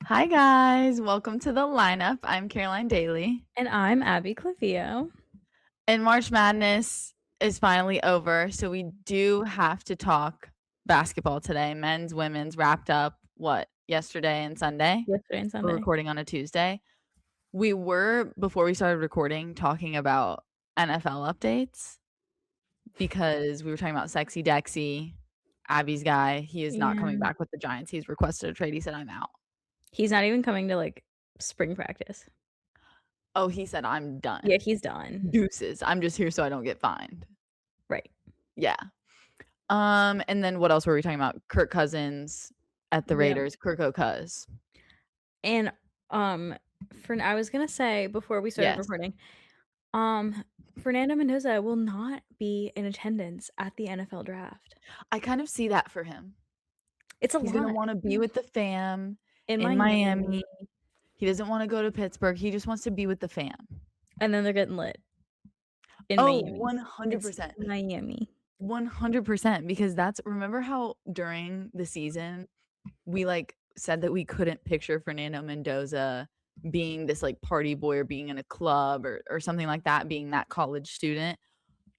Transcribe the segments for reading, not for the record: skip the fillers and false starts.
Hi guys, welcome to the lineup. I'm Caroline Daly. And I'm Abby Clavio. And March Madness is finally over, so we do have to talk basketball today. Men's, women's wrapped up yesterday and Sunday. Yesterday and We're Sunday. recording on a Tuesday. We were before we started recording talking about NFL updates because we were talking about Sexy Dexy, Abby's guy. He is not coming Yeah. back with the Giants. He's requested a trade. He said, "I'm out." He's not even coming to, spring practice. Oh, he said, "I'm Yeah, done. he's done. Deuces. I'm just here so I don't get fined." Right. Yeah. And then what else were we talking about? Kirk Cousins at the Yep. Raiders, Kirko Cuz. And, I was gonna say before we started Yes. recording, Fernando Mendoza will not be in attendance at the NFL draft. I kind of see that for him. It's a He's gonna lot. wanna be with the fam In in Miami, Miami. He doesn't wanna go to Pittsburgh. He just wants to be with the fam. and then they're getting lit in Oh, Miami. It's 100%. Miami. 100% because that's remember how during the season we, said that we couldn't picture Fernando Mendoza being this, party boy or being in a club or something like that, being that college student?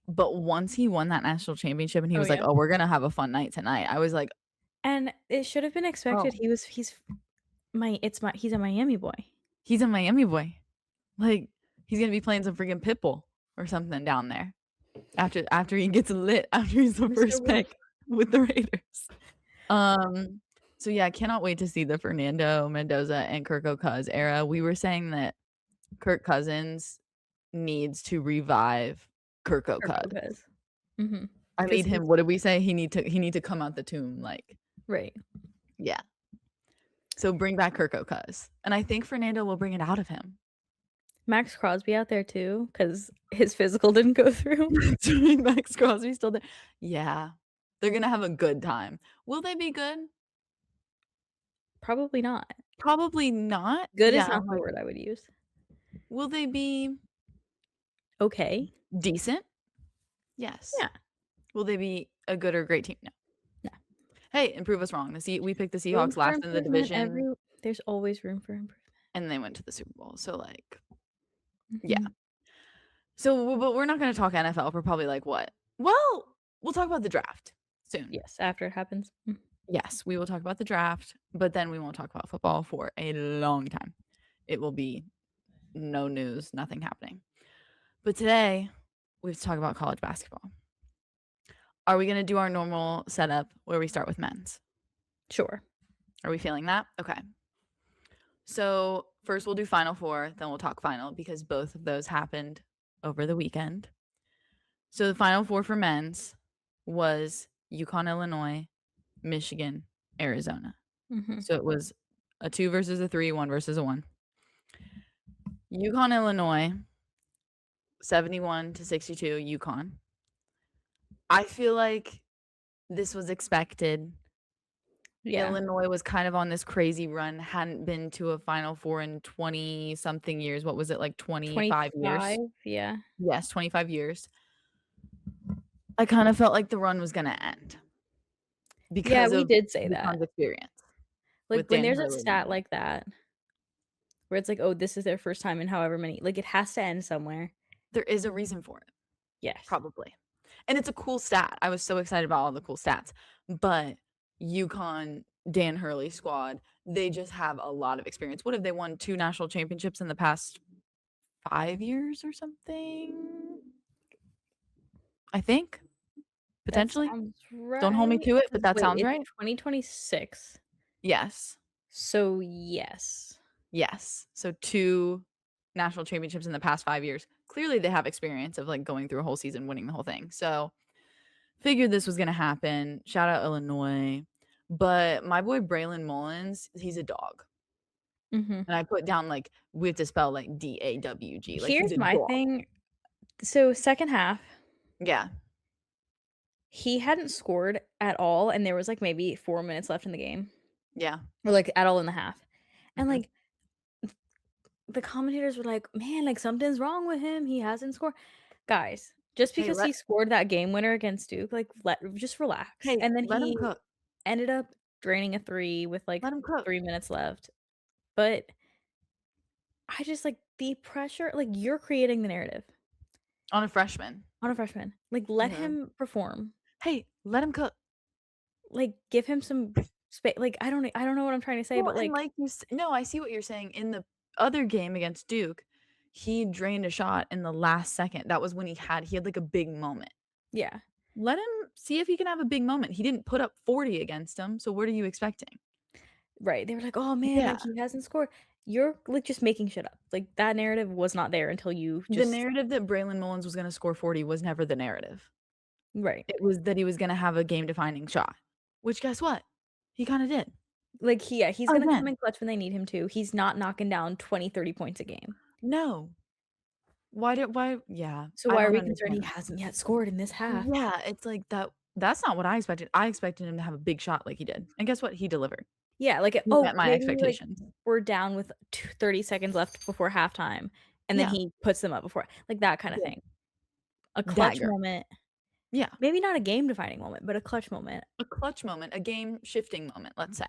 But once he won that national championship and he Oh, was like, yeah. "Oh, we're gonna have a fun night tonight," I was like, And it should have been expected. "Oh, He's a Miami boy. he's a Miami boy. Like, he's gonna be playing some freaking Pitbull or something down there after he gets lit, after he's the Mr. first Wolf. pick with the Raiders." So yeah, I cannot wait to see the Fernando Mendoza and Kirk Cousins era. We were saying that Kirk Cousins needs to revive Kirk Kirk Cousins. Lopez. Mhm. I 'Cause need him he's what did we say? He need to come out the tomb, right. yeah. So bring back Kirk Cousins, and I think Fernando will bring it out of him. Max Crosby out there too, 'cause his physical didn't go through. Doing Max Crosby still there. Yeah. They're gonna have a good time. Will they be good? Probably not. Probably not. Good is Yeah, not the word I would use. will they be Okay. decent? Yes. Yeah. Will they be a good or great team? No. No. Hey, and prove us wrong. We picked the Room Seahawks for last in the improvement division, there's always room for improvement. and they went to the Super Bowl, so, yeah. Mhm. So, but we're not gonna talk NFL for probably, what? Well, we'll talk about the draft soon. Yes, after it happens. Yes, we will talk about the draft, but then we won't talk about football for a long time. It will be no news, nothing happening. But today, we have to talk about college basketball. Are we going to do our normal setup where we start with men's? Sure. Are we feeling that? Okay. So, first we'll do Final Four, then we'll talk final because both of those happened over the weekend. So, the Final Four for men's was UConn, Illinois, Michigan, Arizona. Mhm. So, it was a 2 versus a 3, 1 versus a 1. UConn, Illinois, 71-62, UConn. I feel like this was expected. Yeah. Illinois was kind of on this crazy run, hadn't been to a Final Four in 20-something years. What was it, 25 years? 25, yeah. Yes, 25 years. I kind of felt like the run was gonna end Yeah, because we of did say that. UConn's experience Like, with when Dan there's a Hurley stat leading. like that, where it's like, "Oh, this is their first time in however many," it has to end somewhere. There is a reason for it, Yes. probably. And it's a cool stat. I was so excited about all the cool stats. But UConn, Dan Hurley squad, they just have a lot of experience. What have they won 2 national championships in the past 5 years or something? I think, That potentially. sounds Don't hold me right. to it, but 'Cause that wait, sounds it's right. 2026. Yes. So, yes. Yes. So 2 national championships in the past 5 years. Clearly, they have experience of, going through a whole season, winning the whole thing. So, figured this was gonna happen. Shout out Illinois. But my boy Braylon Mullins, he's a dog. Mhm. And I put down, we have to spell, DAWG, he's Here's a my dog. thing. So, second half, Yeah. he hadn't scored at all, and there was, maybe 4 minutes left in the game, Yeah. or, at all in the half. And, Mhm. the commentators were like, "Man, something's wrong with him. He hasn't scored." Guys, just Hey, because he scored that game winner against Duke, just relax. And then let him he cook. ended up draining a 3 with, Let him cook. 3 minutes left. but I just like the pressure, like, you're creating the narrative On a freshman. on a freshman. Like, let Mhm. him perform. Hey, let him cook. Like, give him some space. Like, I don't know what I'm trying to say, Well, but, and like, like you s no, I see what you're saying. In the other game against Duke, he drained a shot in the last second. That was when he had, like, a big moment. yeah, Let him see if he can have a big moment. He didn't put up 40 against him, so what are you expecting? right. They were like, "Oh, man, Yeah. like, he hasn't scored." You're, like, just making shit up. Like, that narrative was not there until you The just narrative that Braylon Mullins was gonna score 40 was never the narrative. right. It was that he was gonna have a game-defining shot, which guess what? He kinda did. Like, he's gonna come Again. in clutch when they need him to. He's not knocking down 20, 30 points a game. No. Why yeah, So I why are don't we concerned understand he that. hasn't yet scored in this half? Yeah, it's like that's not what I expected. I expected him to have a big shot like he did, and guess what? He delivered. Yeah, like, He oh, met my maybe, like, expectations. we're down with 30 seconds left before halftime, and then Yeah, he puts them up before like, that kinda yeah, thing. A clutch dagger. moment, Yeah, maybe not a game-defining moment, but a clutch moment, a clutch moment, a game-shifting moment, let's say.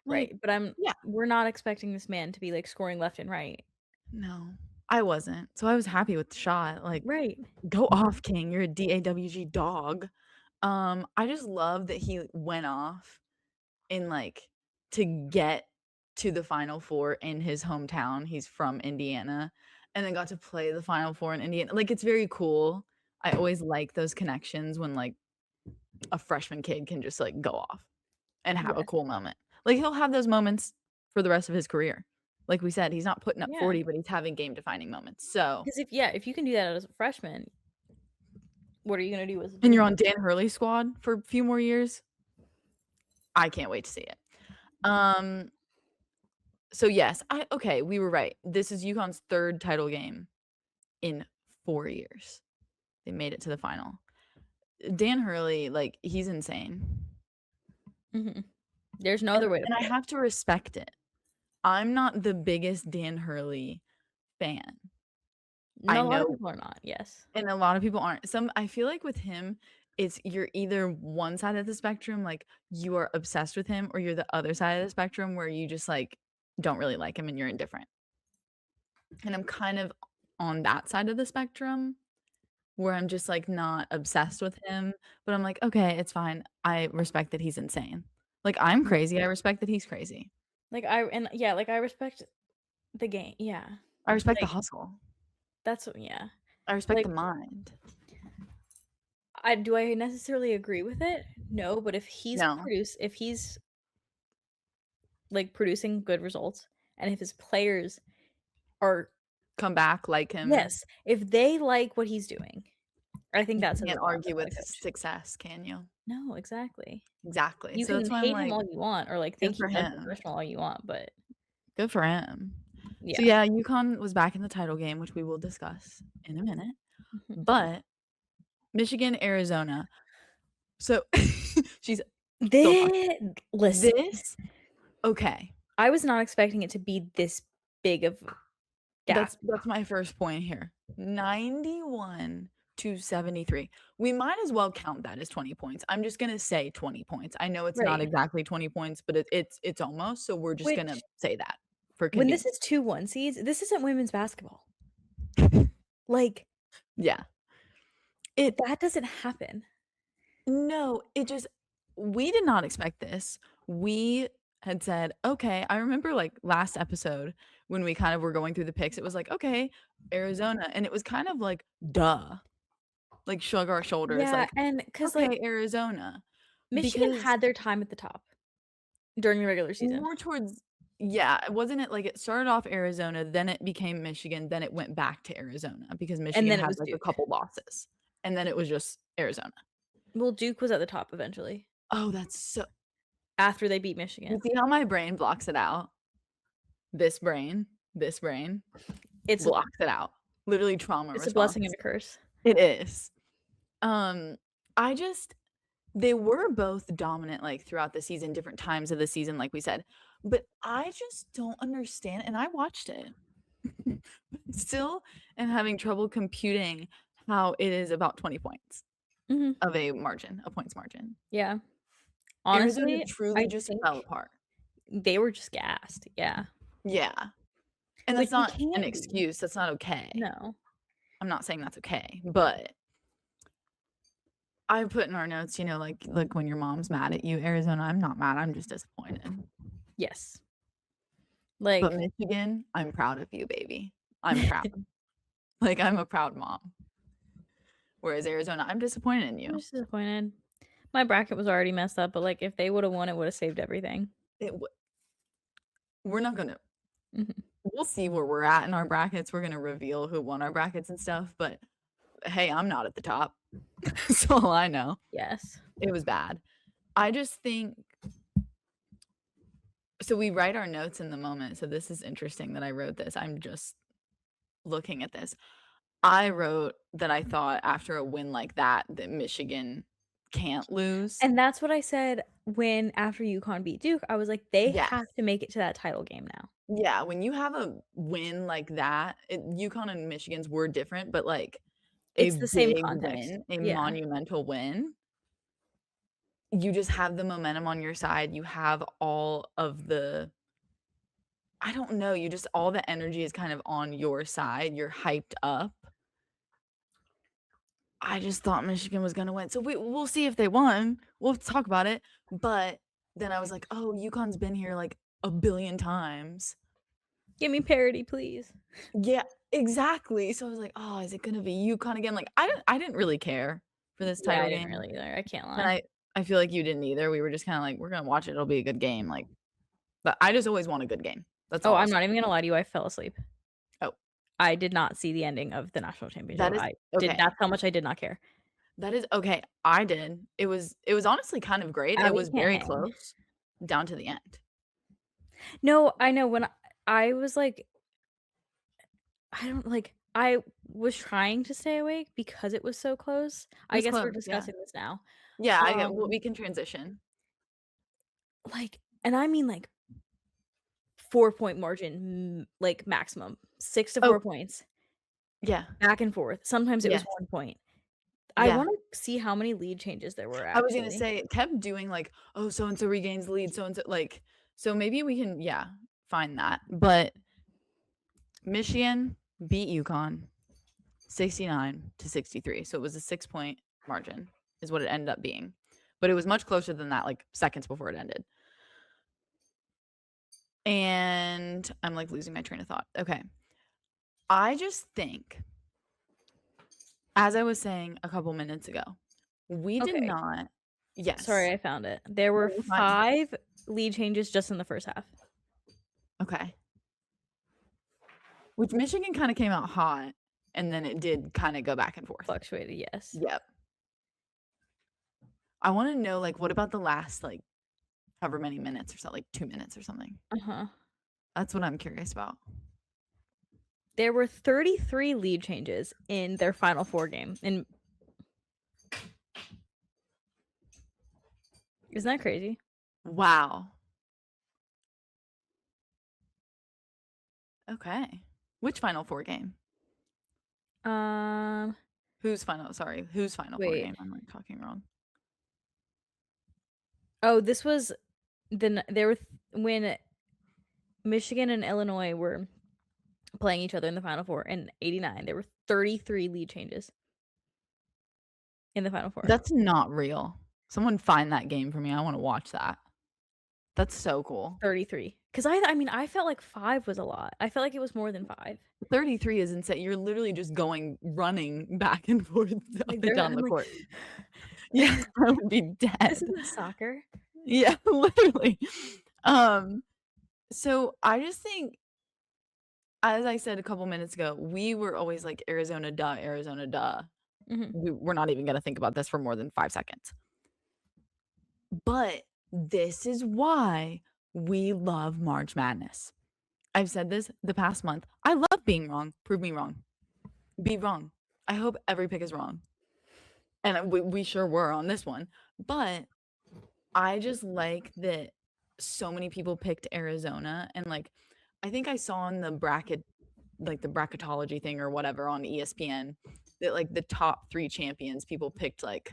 Like, right? But yeah, we're not expecting this man to be, like, scoring left and right. no, I wasn't, so I was happy with the shot, like, Right. go off, king, you're a DAWG dog. I just love that he went off in, like, to get to the Final Four in his hometown. He's from Indiana, and then got to play the Final Four in Indiana. Like, it's very cool. I always like those connections when, like, a freshman kid can just, like, go off and have a Yeah. cool moment. Like, he'll have those moments for the rest of his career. Like we said, he's not putting up Yeah. 40, but he's having game-defining moments. So 'Cause if you can do that as a freshman, what are you gonna do as a and you're junior? on Dan Hurley's squad for a few more years, I can't wait to see it. Um, so yes, okay, we were right. This is UConn's 3rd title game in 4 years. They made it to the final. Dan Hurley, like, he's insane, Mhm. There's no other way to and put I it. have to respect it. I'm not the biggest Dan Hurley fan. I No, a lot of know people are not, yes. and a lot of people aren't. I feel like with him, it's you're either one side of the spectrum, like, you are obsessed with him, or you're the other side of the spectrum where you just, like, don't really like him and you're indifferent. And I'm kind of on that side of the spectrum where I'm just, like, not obsessed with him, but I'm like, "Okay, it's fine. I respect that he's insane." Like, I'm Yeah. crazy, I respect that he's crazy. Like, yeah, like, I respect the game, yeah. I respect the Like, hustle. that's what yeah. I respect Like, the mind. do I necessarily agree with it? No, but No. if he's, like, producing good results, and if his players are Come back, like him. yes, if they like what he's doing, I think You that says can't a lot argue about with a coach. success, can you? No, exactly. Exactly. You So can that's why I'm hate him like, all you want or, like, good think for he's him. unprofessional all you want, but Good for him. So, yeah. yeah, UConn was back in the title game, which we will discuss in a minute, Mhm. but Michigan, Arizona. So she's still talking. Listen, This okay. I was not expecting it to be this big of gap. That's my first point here. 91 to 73. We might as well count that as 20 points. I'm just gonna say 20 points. I know it's not Right. exactly 20 points, but it's almost, so we're just gonna Which say that for when this convenience. is 2 1 seeds, this isn't women's basketball. Like, Yeah. It that doesn't happen. No, it just we did not expect this. We had said, "Okay." I remember, like, last episode when we kind of were going through the picks, it was like, "Okay, Arizona," and it was kind of like, "Duh." Like, shrug our shoulders, Yeah, like, and because like, "Okay, Arizona." Michigan Because had their time at the top during the regular season, more towards yeah, wasn't it like it started off Arizona, then it became Michigan, then it went back to Arizona because and Michigan then it had, was like, a Duke. couple losses, and then it was just Arizona. Well, Duke was at the top eventually Oh, that's so after they beat you Michigan. see how my brain blocks it out? This brain It's a blocks it out. Literally trauma it's a blessing response. and a curse. It is. Um, I just they were both dominant, like, throughout the season, different times of the season, like we said, but I just don't understand, and I watched it. Still am having trouble computing how it is about 20 points Mhm. of a points margin. Yeah. Arizona Honestly, truly I just think fell apart. they were just gassed, yeah. Yeah, and which that's you not an can't be. excuse, that's not okay. No. I'm not saying that's okay, but I put in our notes, like, when your mom's mad at you, Arizona, I'm not mad, I'm just disappointed. Yes. But Like, Michigan, I'm proud of you, baby. I'm proud. Like, I'm a proud mom. Whereas Arizona, I'm disappointed in I'm you. just disappointed. My bracket was already messed up, but, like, if they would've won, it would've saved everything. It w we're not gonna Mhm. we'll see where we're at in our brackets, we're gonna reveal who won our brackets and stuff, but, hey, I'm not at the top. That's all I know. Yes. It was bad. I just think so we write our notes in the moment, so this is interesting that I wrote this, I'm just looking at this. I wrote that I thought after a win like that Michigan can't lose. And that's what I said when after UConn beat Duke, I was like, "They have Yes. to make it to that title game now." Yeah, when you have a win like that, UConn and Michigan's were different, but, like, a It's the same big context. win, a Yeah. monumental win, you just have the momentum on your side, you have all of the I don't know, you just all the energy is kind of on your side, you're hyped up. I just thought Michigan was gonna win, so we'll see if they won, we'll talk about it, but then I was like, "Oh, UConn's been here, like, a billion times." "Give me parity, please." Yeah, exactly, so I was like, "Oh, is it gonna be UConn again?" Like, I didn't really care for this Yeah, title I didn't game, really either, I can't and lie. I feel like you didn't either, we were just kinda like, "We're gonna watch it, it'll be a good game," like but I just always want a good game. That's Oh, all I'll I'm say. not even gonna lie to you, I fell asleep. Oh, I did not see the ending of the national championship. that is I did okay. That's how much I did not care. That is okay, I did. It was honestly kind of great, it Abby was can't very hang. close down to the end. No, I know when I was like I don't like, I was trying to stay awake because it was so close. It I was guess we're close, yeah. discussing this now. Yeah, I get well, Um, we can transition. like and I mean, like, 4-point margin, like, maximum, 6 to Oh, 4 points, yeah, back and forth. Sometimes it was yes, 1 point. I yeah. wanna see how many lead changes there were I was gonna actually. say it kept doing like, "Oh, so and so regains the lead, so and so" like, so maybe we can, yeah, find that, but Michigan beat UConn 69-63, so it was a 6-point margin is what it ended up being, but it was much closer than that, like, seconds before it ended, and I'm, like, losing my train of thought. Okay. I just think, as I was saying a couple minutes ago, we did Okay, not yes. sorry, I found it. There were No, you're fine. 5 lead changes just in the first half. Okay. Which Michigan kinda came out hot, and then it did kinda go back and forth. Fluctuated, yes. Yep. I wanna know, like, what about the last, like, however many minutes or so, like, 2 minutes or something? Uh-huh. That's what I'm curious about. There were 33 lead changes in their Final Four game, and isn't that crazy? Wow. Okay. Which Final Four game? Um, Whose Final Four Wait. game? I'm, like, talking wrong. Oh, this was there were when Michigan and Illinois were playing each other in the Final Four in '89, there were 33 lead changes in the Final Four. That's not real. Someone find that game for me, I wanna watch that. That's so cool. 33. 'Cause I mean, I felt like 5 was a lot. I felt like it was more than 5. 33 is insane. You're literally just running back and forth up Like, and there down I'm the like, court. Yeah, I would be "This dead. isn't soccer." Yeah, literally. Um, so I just think, as I said a couple minutes ago, we were always like, "Arizona, duh, Arizona, duh." Mhm. We're not even gonna think about this for more than 5 seconds. But this is why we love March Madness. I've said this the past month. I love being wrong. Prove me wrong. Be wrong. I hope every pick is wrong. And we sure were on this one. But I just like that so many people picked Arizona, and, like, I think I saw in the bracket like, the bracketology thing or whatever on ESPN that, like, the top 3 champions, people picked, like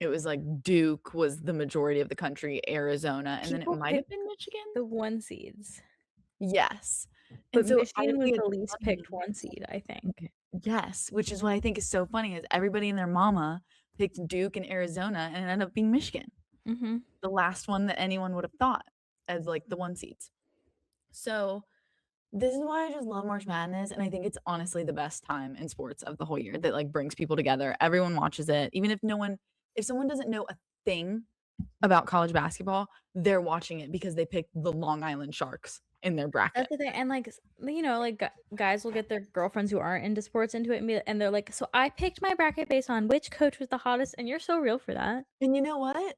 it was, like, Duke was the majority of the country, Arizona, and then it People might have pick been Michigan? the 1 seeds. Yes. And But so I Michigan was think the it's least funny. picked 1 seed, I think. Yes, which is what I think is so funny is everybody and their mama picked Duke and Arizona, and it ended up being Michigan, Mhm. the last one that anyone would have thought as, like, the 1 seeds. So, this is why I just love March Madness, and I think it's honestly the best time in sports of the whole year that, like, brings people together. Everyone watches it, even if someone doesn't know a thing about college basketball, they're watching it because they picked the Long Island Sharks in their bracket. That's the thing, and, like, like, guys will get their girlfriends who aren't into sports into it and they're like, "So I picked my bracket based on which coach was the hottest," and you're so real for that. And you know what?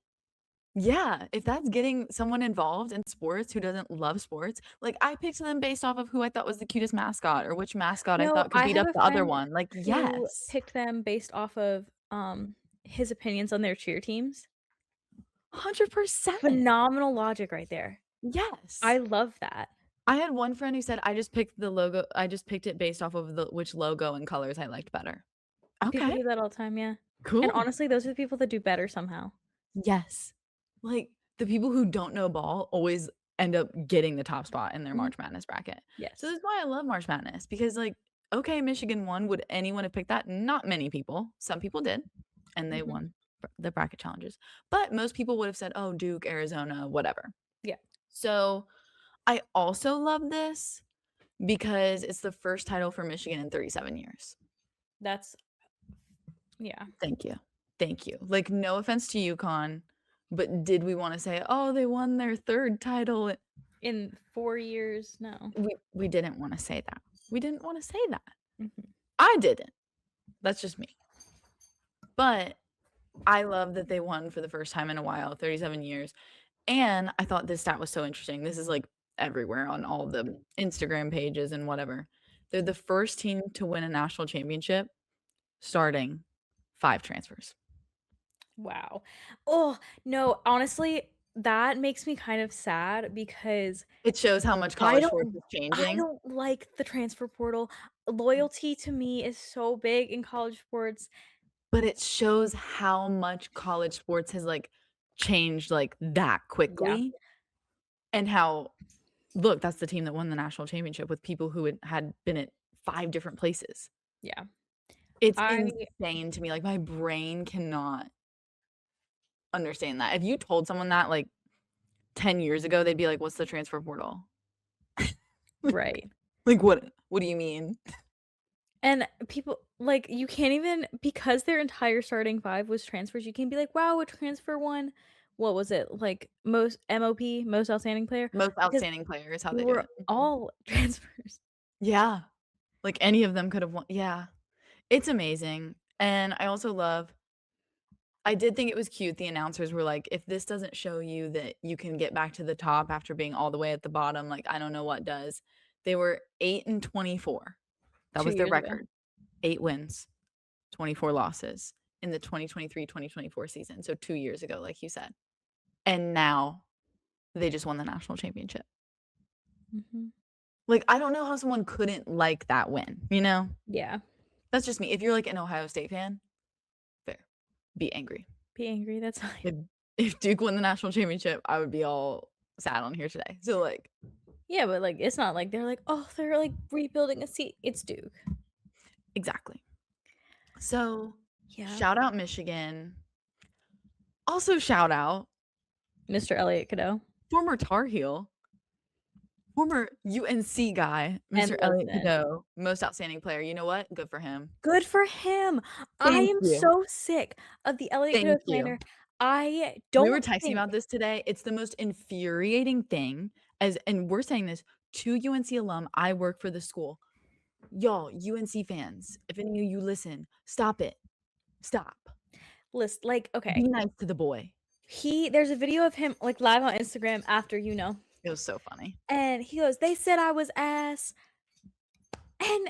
Yeah, if that's getting someone involved in sports who doesn't love sports, like, I picked them based off of who I thought was the cutest mascot or which mascot I No, thought could I beat have up a the other friend one, like, who yes, picked them based off of, his opinions on their cheer teams. 100%. Phenomenal logic right there. I Yes. love that. I had one friend who said, I just picked it based off of the which logo and colors I liked better." People Okay, do that all the time, yeah. And cool. honestly, those are the people that do better somehow. Yes. Like, the people who don't know ball always end up getting the top spot in their Mhm. March Madness bracket. So Yes. that's why I love March Madness because, like, okay, Michigan won. Would anyone have picked that? Not many people. Some people did, and they Mhm. won the bracket challenges. But most people would have said, "Oh, Duke, Arizona, whatever." Yeah. So I also love this because it's the first title for Michigan in 37 years. That's yeah. Thank you. Thank you. Like, no offense to UConn, but did we wanna say, "Oh, they won their 3rd title." In 4 years, no. We didn't wanna say that. We didn't wanna say that. Mhm. I didn't. That's just me. But I love that they won for the first time in a while, 37 years, and I thought this stat was so interesting. This is, like, everywhere on all the Instagram pages and whatever. They're the first team to win a national championship starting 5 transfers. Wow. Oh, no, honestly, that makes me kind of sad because It shows how much I college sports don't is I changing. don't like the transfer portal. Loyalty to me is so big in college sports. But it shows how much college sports has, like, changed, like, that Yeah, quickly, and how look, that's the team that won the national championship with people who had been at 5 different places. yeah. It's I insane to me, like, my brain cannot understand that. If you told someone that, like, 10 years ago, they'd be like, "What's the transfer portal?" right. Like, what do you mean? And people like, you can't even because their entire starting 5 was transfers, you can't be like, "Wow, a transfer won" what was it? Like, most MOP, most outstanding player? Most Because outstanding player is how they they do were it. Mhm. all transfers. Yeah, like, any of them could have won yeah. It's amazing, and I also love I did think it was cute, the announcers were like, "If this doesn't show you that you can get back to the top after being all the way at the bottom, like, I don't know what does." They were 8 and 24. That 2 was their years ago. record. 8 wins, 24 losses in the 2023-2024 season, so 2 years ago, like you said. And now they just won the national championship. Mhm. Like, I don't know how someone couldn't like that win, you know? Yeah. That's just me. If you're, like, an Ohio State fan, fair. Be angry. Be angry, that's fine. If if Duke won the national championship, I would be all sad on here today. So, like Yeah, but, like, it's not like they're like, "Oh, they're, like, rebuilding a seat." It's Duke. exactly. So, Yeah. shout out Michigan. Also shout out Mr. Elliott Cadeau. former Tar Heel, former UNC guy, And Mr. Elliott listen, Cadeau, most outstanding player. You know what? Good for him. good for him. I Thank am you. so sick of the Elliott Cadeau Thank you. slander. I We were don't texting think about this today. It's the most infuriating thing as and we're saying this to UNC alum. I work for the school. Y'all, UNC fans, if any of you listen, stop it. Stop. like, okay, Be nice to the boy. there's a video of him, like, live on Instagram after, It was so funny. and he goes, "They said I was ass." And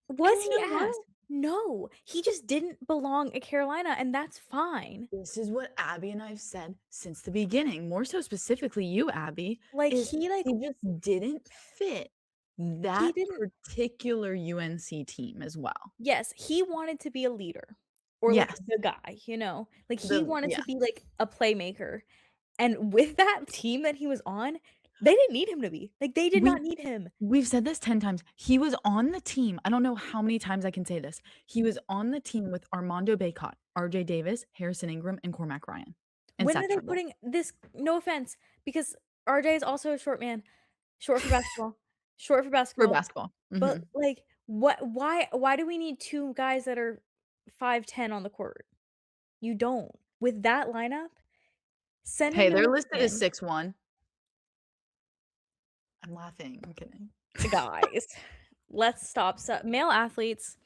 And was you he know what? ass? No, he just didn't belong at Carolina, and that's fine. This is what Abby and I have said since the beginning, more so specifically you, Abby, Like, is he just didn't fit he that didn't particular UNC team as well. yes, he wanted to be a leader or, like, Yes. the guy, Like, he wanted Yeah. to be, like, a playmaker, and with that team that he was on, They didn't need him to be. Like, they did We not need him. we've said this 10 times. He was on the team. I don't know how many times I can say this. He was on the team with Armando Bacot, RJ Davis, Harrison Ingram, and Cormac Ryan, and When are Seth they Trimble putting this no offense, because RJ is also a short man, short for basketball, short for for basketball, basketball. but, Mhm. like, why do we need 2 guys that are 5'10" on the court? You don't. With that lineup, send him Hey, to they're listed as Michigan. 6'1". I'm laughing. I'm kidding. Guys, let's stop male athletes,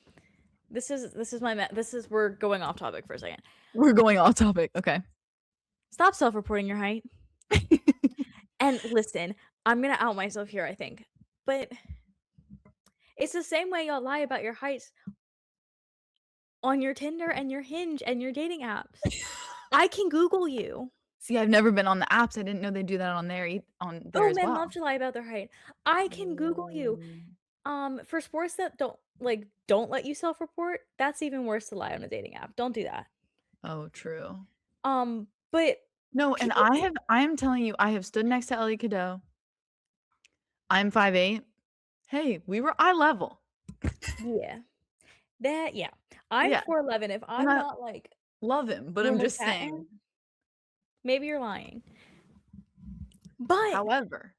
this is my this is we're going off topic for a second. We're going off topic. Okay. Stop self-reporting your height. And listen, I'm gonna out myself here, I think, but it's the same way y'all lie about your heights on your Tinder and your Hinge and your dating apps. I can Google you. See, I've never been on the apps. I didn't know they do that on there Oh, as men well. love to lie about their height. I can Google you. Mm. For sports that don't let you self-report, that's even worse to lie on a dating app. Don't do that. Oh, true. But No, and people I am telling you, I have stood next to Ellie Cadeau. I'm 5'8". Hey, we were eye level. yeah. Yeah. I'm Yeah, 4'11. If and I'm I not, like, love him, but I'm Bruno just saying. Satin, maybe you're lying. But However,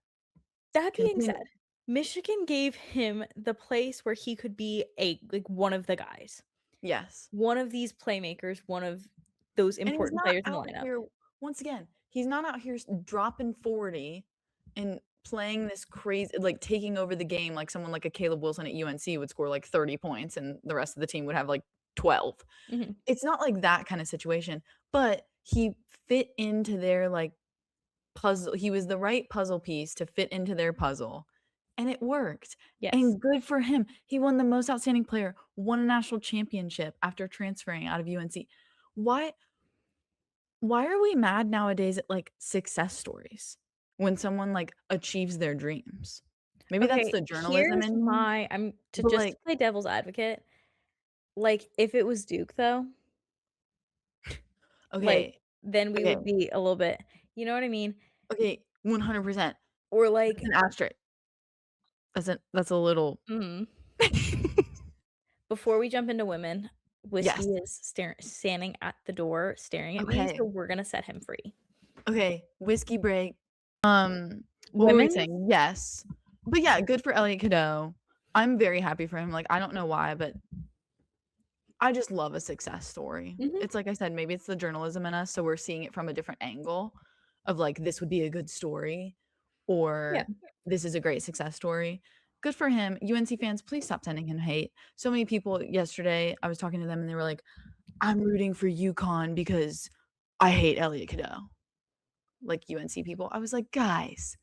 that being continue. said, Michigan gave him the place where he could be one of the guys. Yes. One of these playmakers, one of those And he's important not players in the out lineup. here once again, he's not out here dropping 40 and playing this crazy like, taking over the game like someone like a Caleb Wilson at UNC would score, like, 30 points and the rest of the team would have, like, 12. Mhm. It's not like that kinda situation, but he fit into their, like, puzzle. He was the right puzzle piece to fit into their puzzle, and it worked, Yes. and good for him. He won the most outstanding player, won a national championship after transferring out of UNC. Why why are we mad nowadays at, like, success stories when someone, like, achieves their dreams? Maybe that's Okay, the journalism here's in me, my I'm to but, just like to play devil's advocate, like, if it was Duke, though, like, okay, then we okay, would be a little bit, you know what I mean? okay, 100%. Or, That's like, an asterisk. That's a little mhm. Before we jump into women, Whiskey Yes. is standing at the door staring at me, Okay, so we're gonna set him free. okay, whiskey break. What were we Women's saying? Yes. But yeah, good for Elliot Cadeau. I'm very happy for him, like, I don't know why, but I just love a success story. Mhm, It's like I said, maybe it's the journalism in us, so we're seeing it from a different angle of, like, this would be a good story, yeah. or this is a great success story. Good for him. UNC fans, please stop sending him hate. So many people yesterday, I was talking to them and they were like, "I'm rooting for UConn because I hate Elliot Cadeau." Like UNC people. I was like, guys,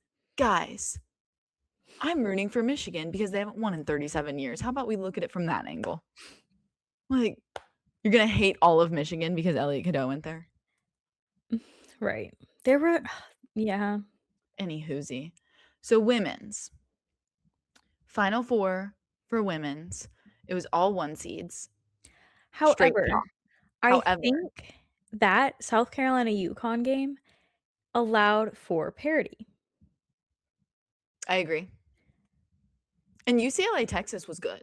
I'm rooting for Michigan because they haven't won in 37 years. How about we look at it from that angle? Like, you're gonna hate all of Michigan because Elliot Cadeau went there? Right. There were yeah. Any whoosie. So women's Final Four for women's. It was all one seeds, straight However, chalk. I However, think that South Carolina UConn game allowed for parity. I agree. And UCLA Texas was good.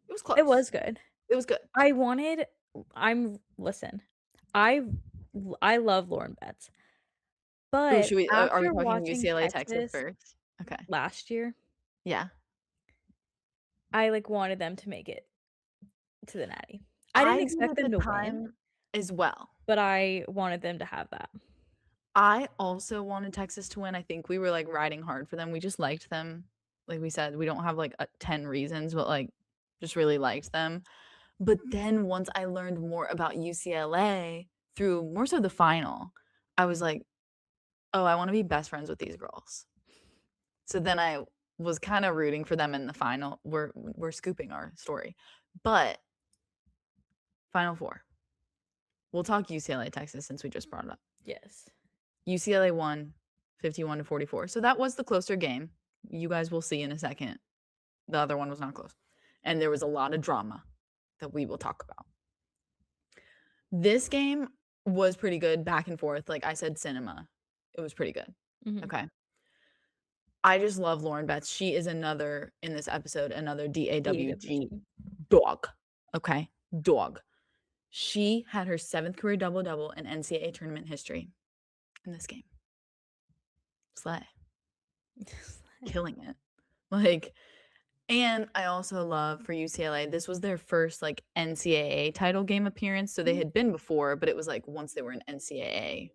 It was It close. was good. It was good. I wanted I'm listen, I I love Lauren Betts, Ooh, but should we are we after talking watching UCLA Texas Texas first? Okay. last year, Yeah. I, like, wanted them to make it to the Natty. I I didn't did expect at the them to win, time as well. but I wanted them to have that. I also wanted Texas to win. I think we were, like, riding hard for them. We just liked them. Like we said, we don't have, like, 10 reasons, but, like, just really liked them. But then once I learned more about UCLA through more so the final, I was like, "Oh, I wanna be best friends with these girls." So then I was kinda rooting for them in the final. We're scooping our story. But Final Four. We'll talk UCLA Texas since we just brought it up. Yes. UCLA won 51-44. So that was the closer game. You guys will see in a second. The other one was not close. And there was a lot of drama that we will talk about. This game was pretty good back and forth. Like I said, cinema. It was pretty good. Mhm. Okay. I just love Lauren Betts. She is another in this episode, another DAWG DAWG. dog, okay? Dog. She had her 7th career double-double in NCAA tournament history in this game. Slay. Killing it. Like, and I also love for UCLA, this was their first, like, NCAA title game appearance, so they had been before, but it was, like, once they were an NCAA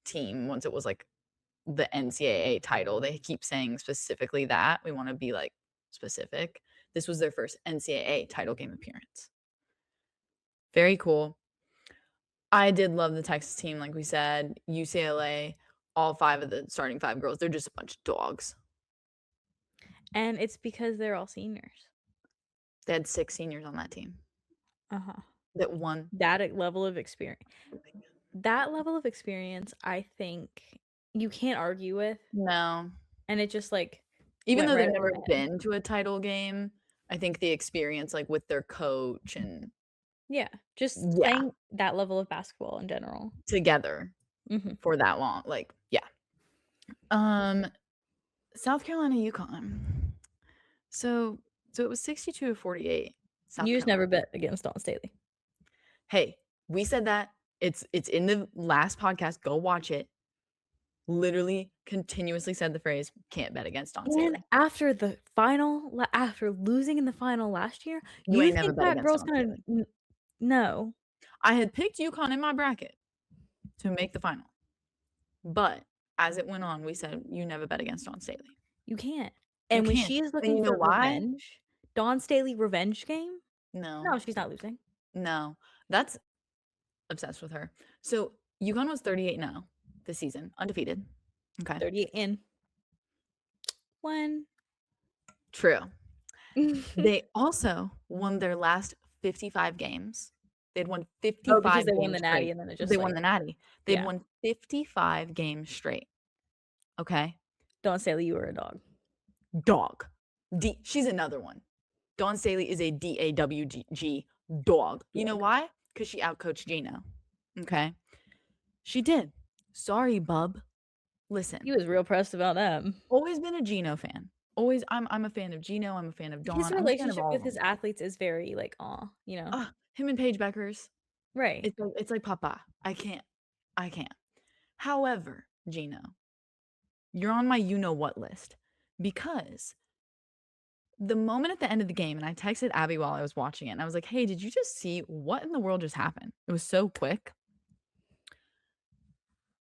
team, once it was, like, the NCAA title, they keep saying specifically that, we wanna be, like, specific. This was their first NCAA title game appearance. Very cool. I did love the Texas team, like we said, UCLA, all 5 of the starting 5 girls, they're just a bunch of dogs. And it's because they're all seniors. They had 6 seniors on that team Uh-huh. that won. That level of experience. That level of experience, I think you can't argue with, No. and it just, like, Even went though right they've over never my head. been to a title game, I think the experience, like, with their coach and Yeah, just yeah, playing that level of basketball in general. together Mhm. for that long, like, yeah. Um, South Carolina, UConn. So it was 62-48, South You just never Carolina. bet against Dawn Staley. Hey, we said that. It's in the last podcast, go watch it. Literally continuously said the phrase, "Can't bet against Dawn And Staley." after the final la after losing in the final last year, You you ain't never think bet that against girl's Dawn gonna Staley. n no, I had picked UConn in my bracket to make the final, but as it went on, we said, "You never bet against Dawn Staley." you can't. You And when can't. she is And looking you know for why? revenge, Dawn Staley revenge game? No. No, she's not losing. No. That's obsessed with her. So, UConn was 38-0 this season, undefeated. Okay. 38 in 1. True. They also won their last 55 games. They'd won Oh, because 55 they won the games Natty straight. and then it They just, won like the Natty. They'd yeah. won 55 games straight. Okay? Dawn Staley, you were a dog. Dog. She's another one. Dawn Staley is a DAWG dog. You know Dog. why? Because she outcoached Gino. Okay? She did. Sorry, bub. Listen, He was real pressed about that. always been a Gino fan. Always, I'm a fan of Gino. I'm a fan of His Dawn. I'm a fan of relationship all of with his them. athletes is very, like, aw, you know? Him and Paige Beckers. Right. It's like Papa. I can't. However, Gino, you're on my you know what list because the moment at the end of the game, and I texted Abby while I was watching it, and I was like, "Hey, did you just see what in the world just happened?" It was so quick.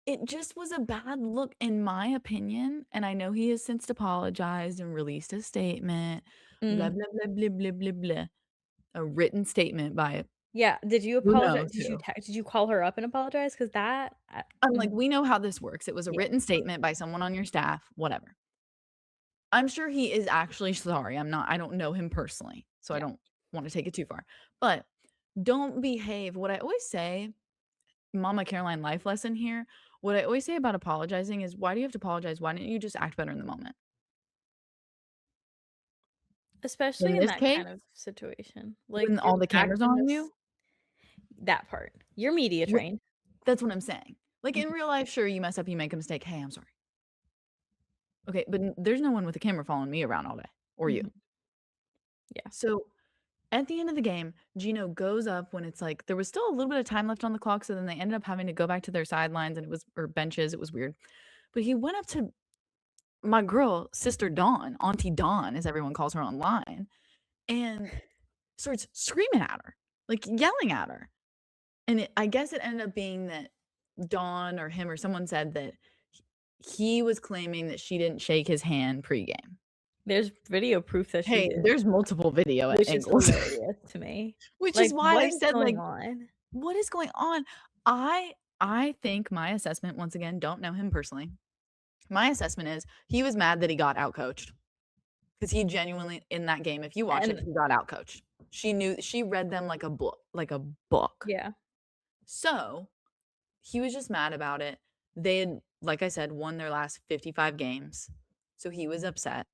It just was a bad look, in my opinion, and I know he has since apologized and released a statement, blah, Mm. blah, blah, blah, blah, blah, blah. A written statement by Yeah, did you who apologize? knows who. Did you call her up and apologize? 'Cause that I I'm like, "We know how this works. It was a yeah, written statement by someone on your staff, whatever." I'm sure he is actually sorry. I don't know him personally, so I yeah. don't wanna take it too far. But don't behave what I always say, Mama Caroline life lesson here, what I always say about apologizing is, "Why do you have to apologize? Why don't you just act better in the moment?" Especially In in this that case, kind of situation. when Like, your all the cameras are on actions you, that part. You're media wh trained. that's what I'm saying. Like, in Mhm, real life, sure, you mess up, you make a mistake, "Hey, I'm sorry." Okay, but n there's no one with a camera following me around all day, or you. mhm. Yeah. So at the end of the game, Gino goes up when it's like there was still a little bit of time left on the clock, so then they ended up having to go back to their sidelines and it was or benches, it was weird. But he went up to my girl, Sister Dawn, Auntie Dawn, as everyone calls her online, and starts screaming at her, like yelling at her. And I guess it ended up being that Dawn or him or someone said that he was claiming that she didn't shake his hand pregame. There's video proof that she Hey, did, there's multiple video which is angles, hilarious to me. which is Like, why what I is said like going on? what is going on? I think my assessment, once again, don't know him personally. My assessment is he was mad that he got outcoached because he genuinely in that game, if you watch it, And he got outcoached. She read them like a book, like a book. yeah, So, he was just mad about it. They had, like I said, won their last 55 games. So he was upset.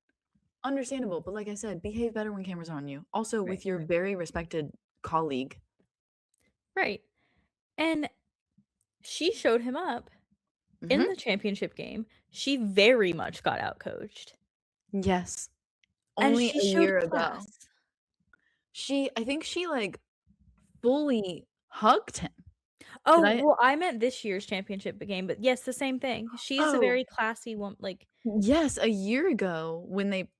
Understandable, but like I said, behave better when cameras are on you. Also right, with your very respected colleague. right. And she showed him up. In Mhm. the championship game, she very much got outcoached, Yes. and Only she a showed year class. ago. I think she, like, fully hugged him. Did Oh, I well, I meant this year's championship game, but yes, the same thing. She is a Oh, very classy like yes, a year ago when they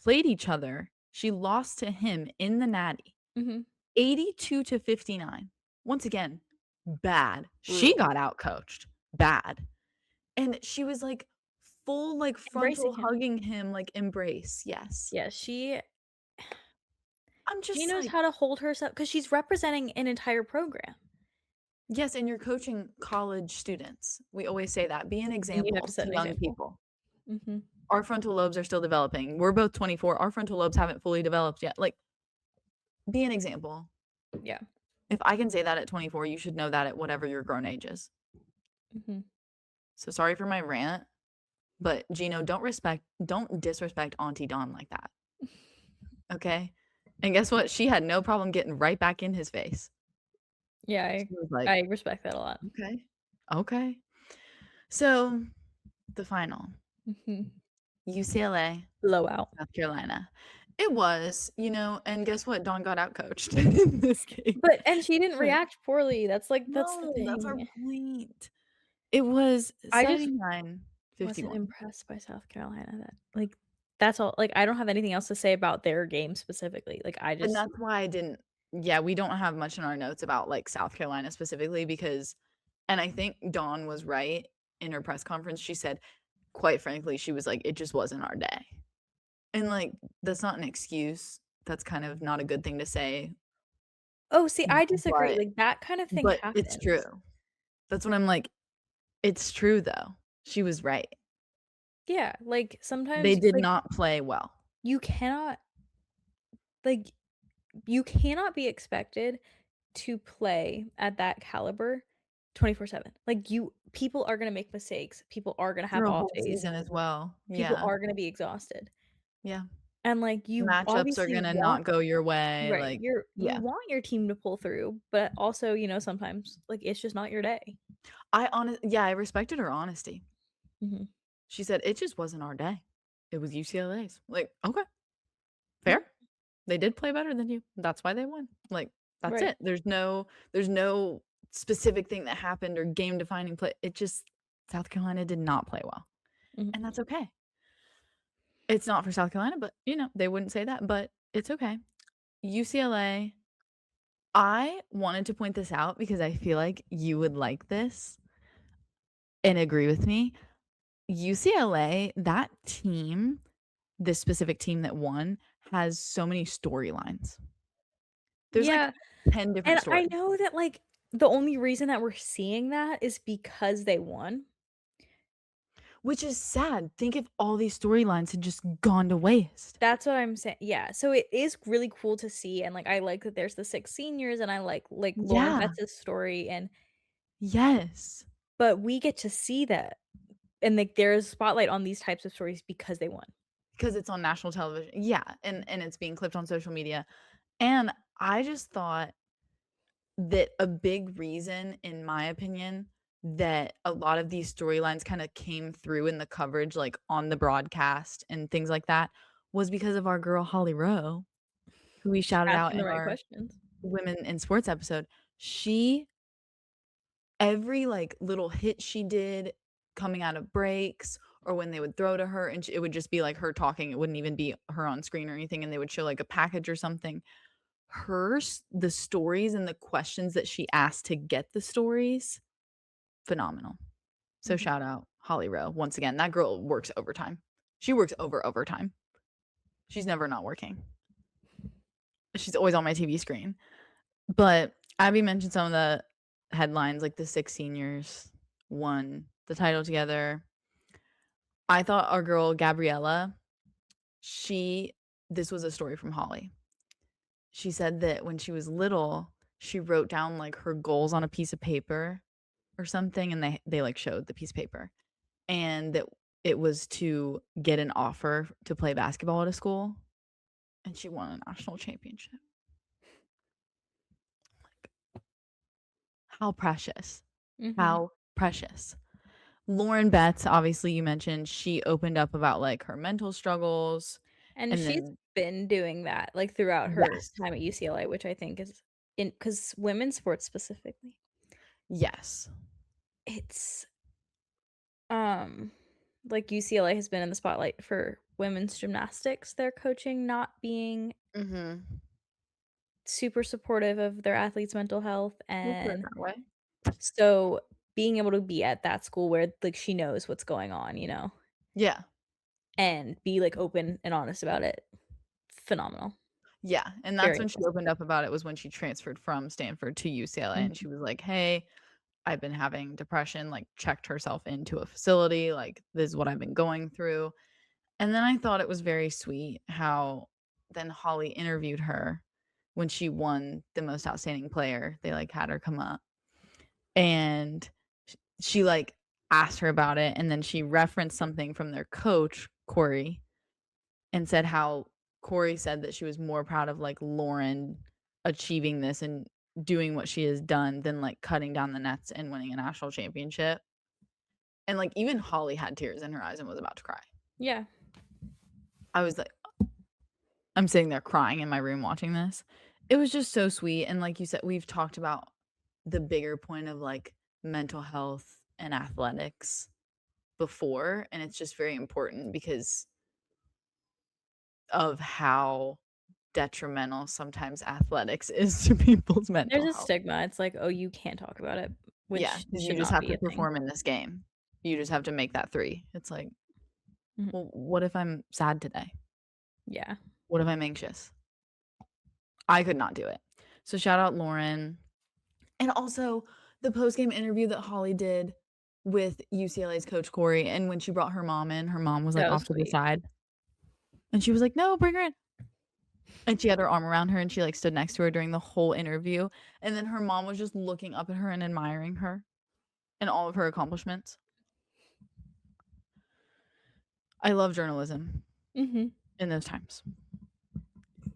played each other, she lost to him in the Natty, mhm, 82 to 59. Once again, bad. She brutal. got outcoached. Bad. And she was, like, full, like, Embracing frontal him. hugging him, like, embrace, yes. Yeah, I'm she just knows like how to hold herself because she's representing an entire program, yes, and you're coaching college students. We always say that. Be an and you have example to set to an young example. people. Mhm. Our frontal lobes are still developing. We're both 24. Our frontal lobes haven't fully developed yet. Like, be an example. Yeah. If I can say that at 24, you should know that at whatever your grown age is. Mhm. So sorry for my rant, but Gino, don't disrespect Auntie Dawn like that. Okay? And guess what? She had no problem getting right back in his face. Yeah, She I was like, I respect that a lot. okay. Okay. So the final, Mhm. UCLA, Blowout. South Carolina. It was, and guess what? Dawn got outcoached in this game. And she didn't But react poorly, that's the no, that's our thing. point. It was I just 79-51. wasn't impressed by South Carolina that's all, like, I don't have anything else to say about their game specifically, like, I And just that's why I didn't yeah, we don't have much in our notes about, like, South Carolina specifically because and I think Dawn was right in her press conference. She said, quite frankly, she was like, "It just wasn't our day." And, like, that's not an excuse. That's kind of not a good thing to say, Oh, see, I disagree, but like, that kind of thing it's happens. true. That's what I'm like, it's true though. She was right. Yeah, like, They sometimes, did like, not play well. you cannot like, you cannot be expected to play at that caliber 24/7. Like, people are gonna make mistakes, people are gonna have Through a off whole days, season as well. people Yeah. are gonna be exhausted, Yeah. and, like, you Matchups are obviously gonna want not go your way, right, like you yeah. want your team to pull through, but also, sometimes, like, it's just not your day. Yeah, I respected her honesty. Mhm. She said, "It just wasn't our day. It was UCLA's." Like, "Okay, Yeah, fair. They did play better than you. That's why they won." Like, that's right. it. There's no specific thing that happened or game defining play. It just South Carolina did not play well, Mhm. and that's okay. It's not for South Carolina, but, they wouldn't say that, but it's okay. UCLA, I wanted to point this out because I feel like you would like this and agree with me. UCLA, that team, this specific team that won, has so many storylines. There's, like, Yeah, 10 different and I stories, know that, like, the only reason that we're seeing that is because they won. which is sad. Think if all these storylines had just gone to waste. That's what I'm saying, yeah, so it is really cool to see, and, like, I like that there's the 6 seniors, and I like Lauren Yeah. Betts' story, Yes. but we get to see that, and, like, there's a spotlight on these types of stories because they won. Because it's on national television. Yeah, and it's being clipped on social media, and I just thought that a big reason, in my opinion, that a lot of these storylines kinda came through in the coverage, like, on the broadcast and things like that, was because of our girl Holly Rowe, who we shouted out Asking in the right our questions. Women in Sports episode. She every, like, little hit she did coming out of breaks or when they would throw to her and it would just be, like, her talking, it wouldn't even be her on screen or anything, and they would show, like, a package or something. The stories and the questions that she asked to get the stories, phenomenal. So Mhm. shout out Holly Rowe once again. That girl works overtime. She works overtime. She's never not working. She's always on my TV screen. But Abby mentioned some of the headlines, like the 6 seniors won the title together. I thought our girl Gabriella, she this was a story from Holly. She said that when she was little, she wrote down, like, her goals on a piece of paper or something, and they, like, showed the piece of paper, and that it was to get an offer to play basketball at a school, and she won a national championship. How precious. Mhm. How precious. Lauren Betts, obviously, you mentioned, she opened up about, like, her mental struggles, And and she's then been doing that, like, throughout her yes. time at UCLA, which I think is in because women's sports specifically, Yes. it's, um, like, UCLA has been in the spotlight for women's gymnastics, their coaching not being Mhm. super supportive of their athletes' mental health, We'll put it and that way. so being able to be at that school where, like, she knows what's going on, Yeah. and be, like, open and honest about it, phenomenal. Yeah, and that's Very when she impressive. opened up about it was when she transferred from Stanford to UCLA, and Mhm. she was like, "Hey, I've been having depression," like, checked herself into a facility, like, "This is what I've been going through." And then I thought it was very sweet how then Holly interviewed her when she won the most outstanding player. They, like, had her come up, and she, like, asked her about it, and then she referenced something from their coach, Corey, and said how Corey said that she was more proud of, like, Lauren achieving this and doing what she has done than, like, cutting down the nets and winning a national championship. And, like, even Holly had tears in her eyes and was about to cry. Yeah. I was like I'm sitting there crying in my room watching this. It was just so sweet, and like you said, we've talked about the bigger point of, like, mental health and athletics before, and it's just very important because of how detrimental sometimes athletics is to people's There's mental a health. stigma, it's like, "Oh, you can't talk about it," Yeah, which because you should just not have be to a thing. perform in this game. You just have to make that 3. It's like, Mhm. well, what if I'm sad today? Yeah. What if I'm anxious? I could not do it. So shout out Lauren. And also the post-game interview that Holly did with UCLA's coach Corey, and when she brought her mom in, her mom was, like, That was off to the sweet. side, and she was like, "No, bring her in." And she had her arm around her, and she, like, stood next to her during the whole interview, and then her mom was just looking up at her and admiring her and all of her accomplishments. I love journalism Mhm. in those times.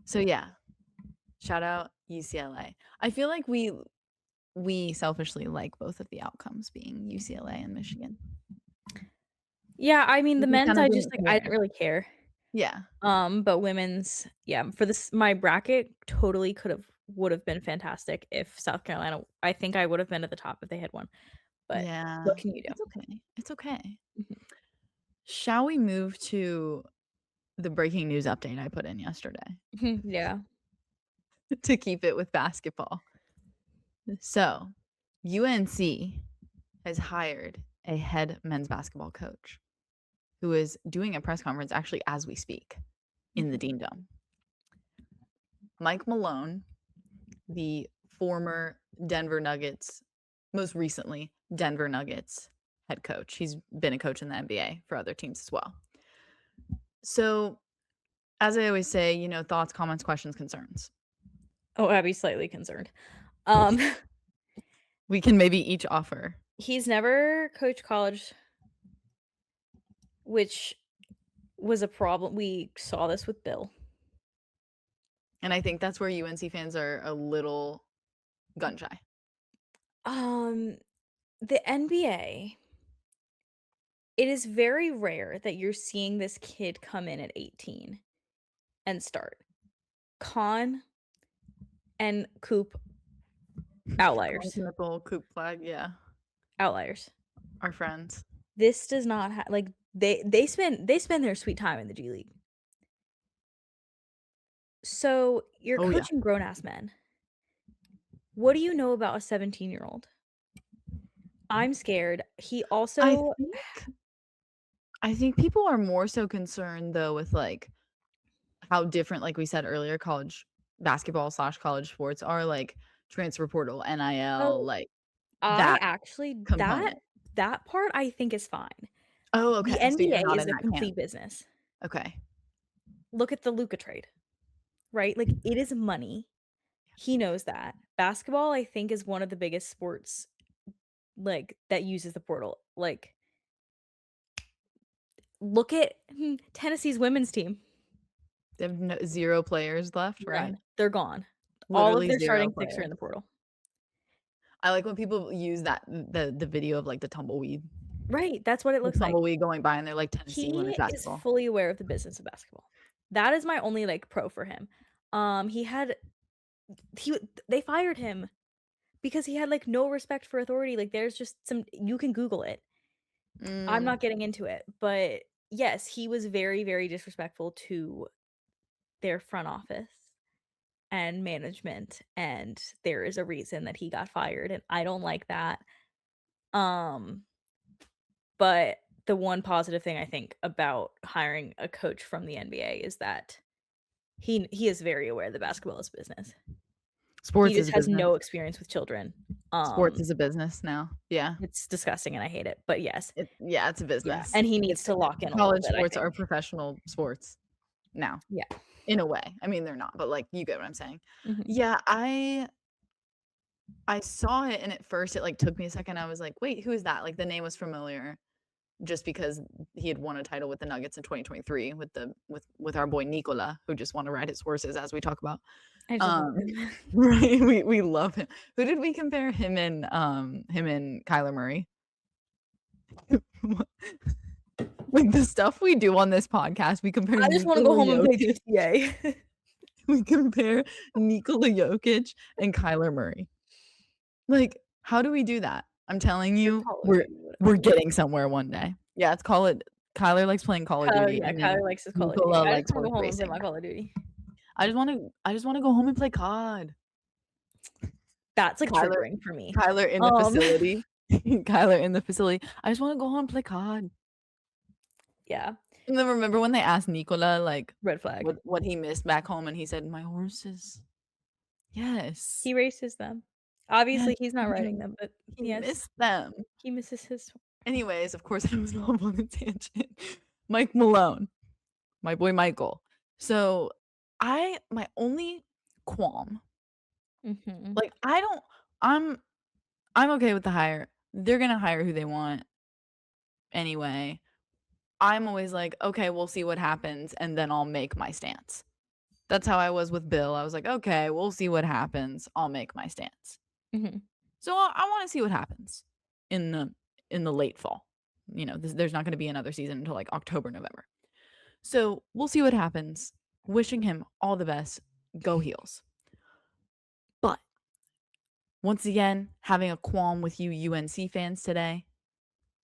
So, yeah, shout out UCLA. I feel like we selfishly like both of the outcomes being UCLA and Michigan. Yeah, I mean, We the just men's, kinda I just, didn't like, I didn't care. really care. Yeah. But women's, yeah, for this my bracket totally would've been fantastic if South Carolina I think I would've been at the top if they had won, but what Yeah. can you do? It's okay. It's okay. Mhm. Shall we move to the breaking news update I put in yesterday Yeah. to keep it with basketball? So, UNC has hired a head men's basketball coach who is doing a press conference actually as we speak in the Mhm. Dean Dome. Mike Malone, the former Denver Nuggets, most recently Denver Nuggets head coach. He's been a coach in the NBA for other teams as well. So, as I always say, thoughts, comments, questions, concerns. Oh, I'd be slightly concerned. Um, We can maybe each offer. he's never coached college, which was a problem. We saw this with Bill. And I think that's where UNC fans are a little gun shy. Um, the NBA, it is very rare that you're seeing this kid come in at 18 and start. Con and Coop, outliers, Continental Coop flag, yeah, outliers. our friends. This does not like, they spend their sweet time in the G League. So, you're Oh, yeah. coaching grown ass men. What do you know about a 17-year-old? I'm scared. He I also think I think people are more so concerned, though, with, like, how different, like we said earlier, college basketball/college sports are, like, transfer portal, NIL, so like, I that actually that component. that part I think is fine. Oh, The okay, so you're NBA not is in a that camp. complete business. Okay. Look at the Luka trade, right? Like, it is money. He knows that. Basketball, I think, is one of the biggest sports, like, that uses the portal. Like, look at Tennessee's women's team. They have 0 players left, right? None. They're gone. All of Literally their 0 starting 6 are in players. the portal. I like when people use that the video of, like, the tumbleweed. Right, that's what it The looks like. tumbleweed going by and they're like Tennessee women's He is basketball. fully aware of the business of basketball. That is my only, like, pro for him. He had he w they fired him because he had, like, no respect for authority, like, there's just some you can Google it. I'm Mm. not getting into it, but yes, he was very, very disrespectful to their front office and management, and there is a reason that he got fired, and I don't like that. Um, but the one positive thing I think about hiring a coach from the NBA is that he is very aware that basketball is business. He Sports is just a has business. no experience with children. Sports is a business now. Yeah. It's disgusting and I hate it, but yes. Yeah, it's a Yeah, business. and he needs It's to lock in a little college bit, I sports are think. professional sports now, Yeah. in a way. I mean, they're not, but, like, you get what I'm saying. Mhm. Yeah, I saw it and at first it, like, took me a second. I was like, "Wait, who is that?" Like, the name was familiar just because he had won a title with the Nuggets in 2023 with with our boy Nikola, who just wanna ride his horses as we talk about. I just love Um, him. right, we love him. Who did we compare him and Kyler Murray? Like, the stuff we do on this podcast, we compare I just wanna go Nikola home and play Jokic GTA. we compare Nikola Jokic and Kyler Murray. Like, how do we do that? I'm telling It's you, Call of we're Duty, whatever. we're getting somewhere one day. Yeah, it's Call it Kyler likes playing Call of Kyler Duty, yeah, and then Kyler likes his Call of Duty. Nikola I just likes wanna horse go home and play racing. my Call of Duty. I just wanna go home and play COD. That's, like, Kyler triggering for me. Kyler in the Um, facility. Kyler in the facility. I just wanna go home and play COD. yeah, And then remember when they asked Nikola, like, red flag. what he missed back home, and he said, "My horses." Yes. He races them. Yes, Obviously, he's not riding he them, but he yes, missed them. he misses his Anyways, of course, I was off on a tangent. Mike Malone, my boy Michael. So, my only qualm, Mhm, like, I don't I'm I'm okay with the hire. They're gonna hire who they want anyway. I'm always like, "Okay, we'll see what happens, and then I'll make my stance." That's how I was with Bill. I was like, "Okay, we'll see what happens. I'll make my stance." mhm. So, I wanna see what happens in the late fall. There's not gonna be another season until, like, October, November. So, we'll see what happens. Wishing him all the best. Go Heels. But, once again, having a qualm with you UNC fans today.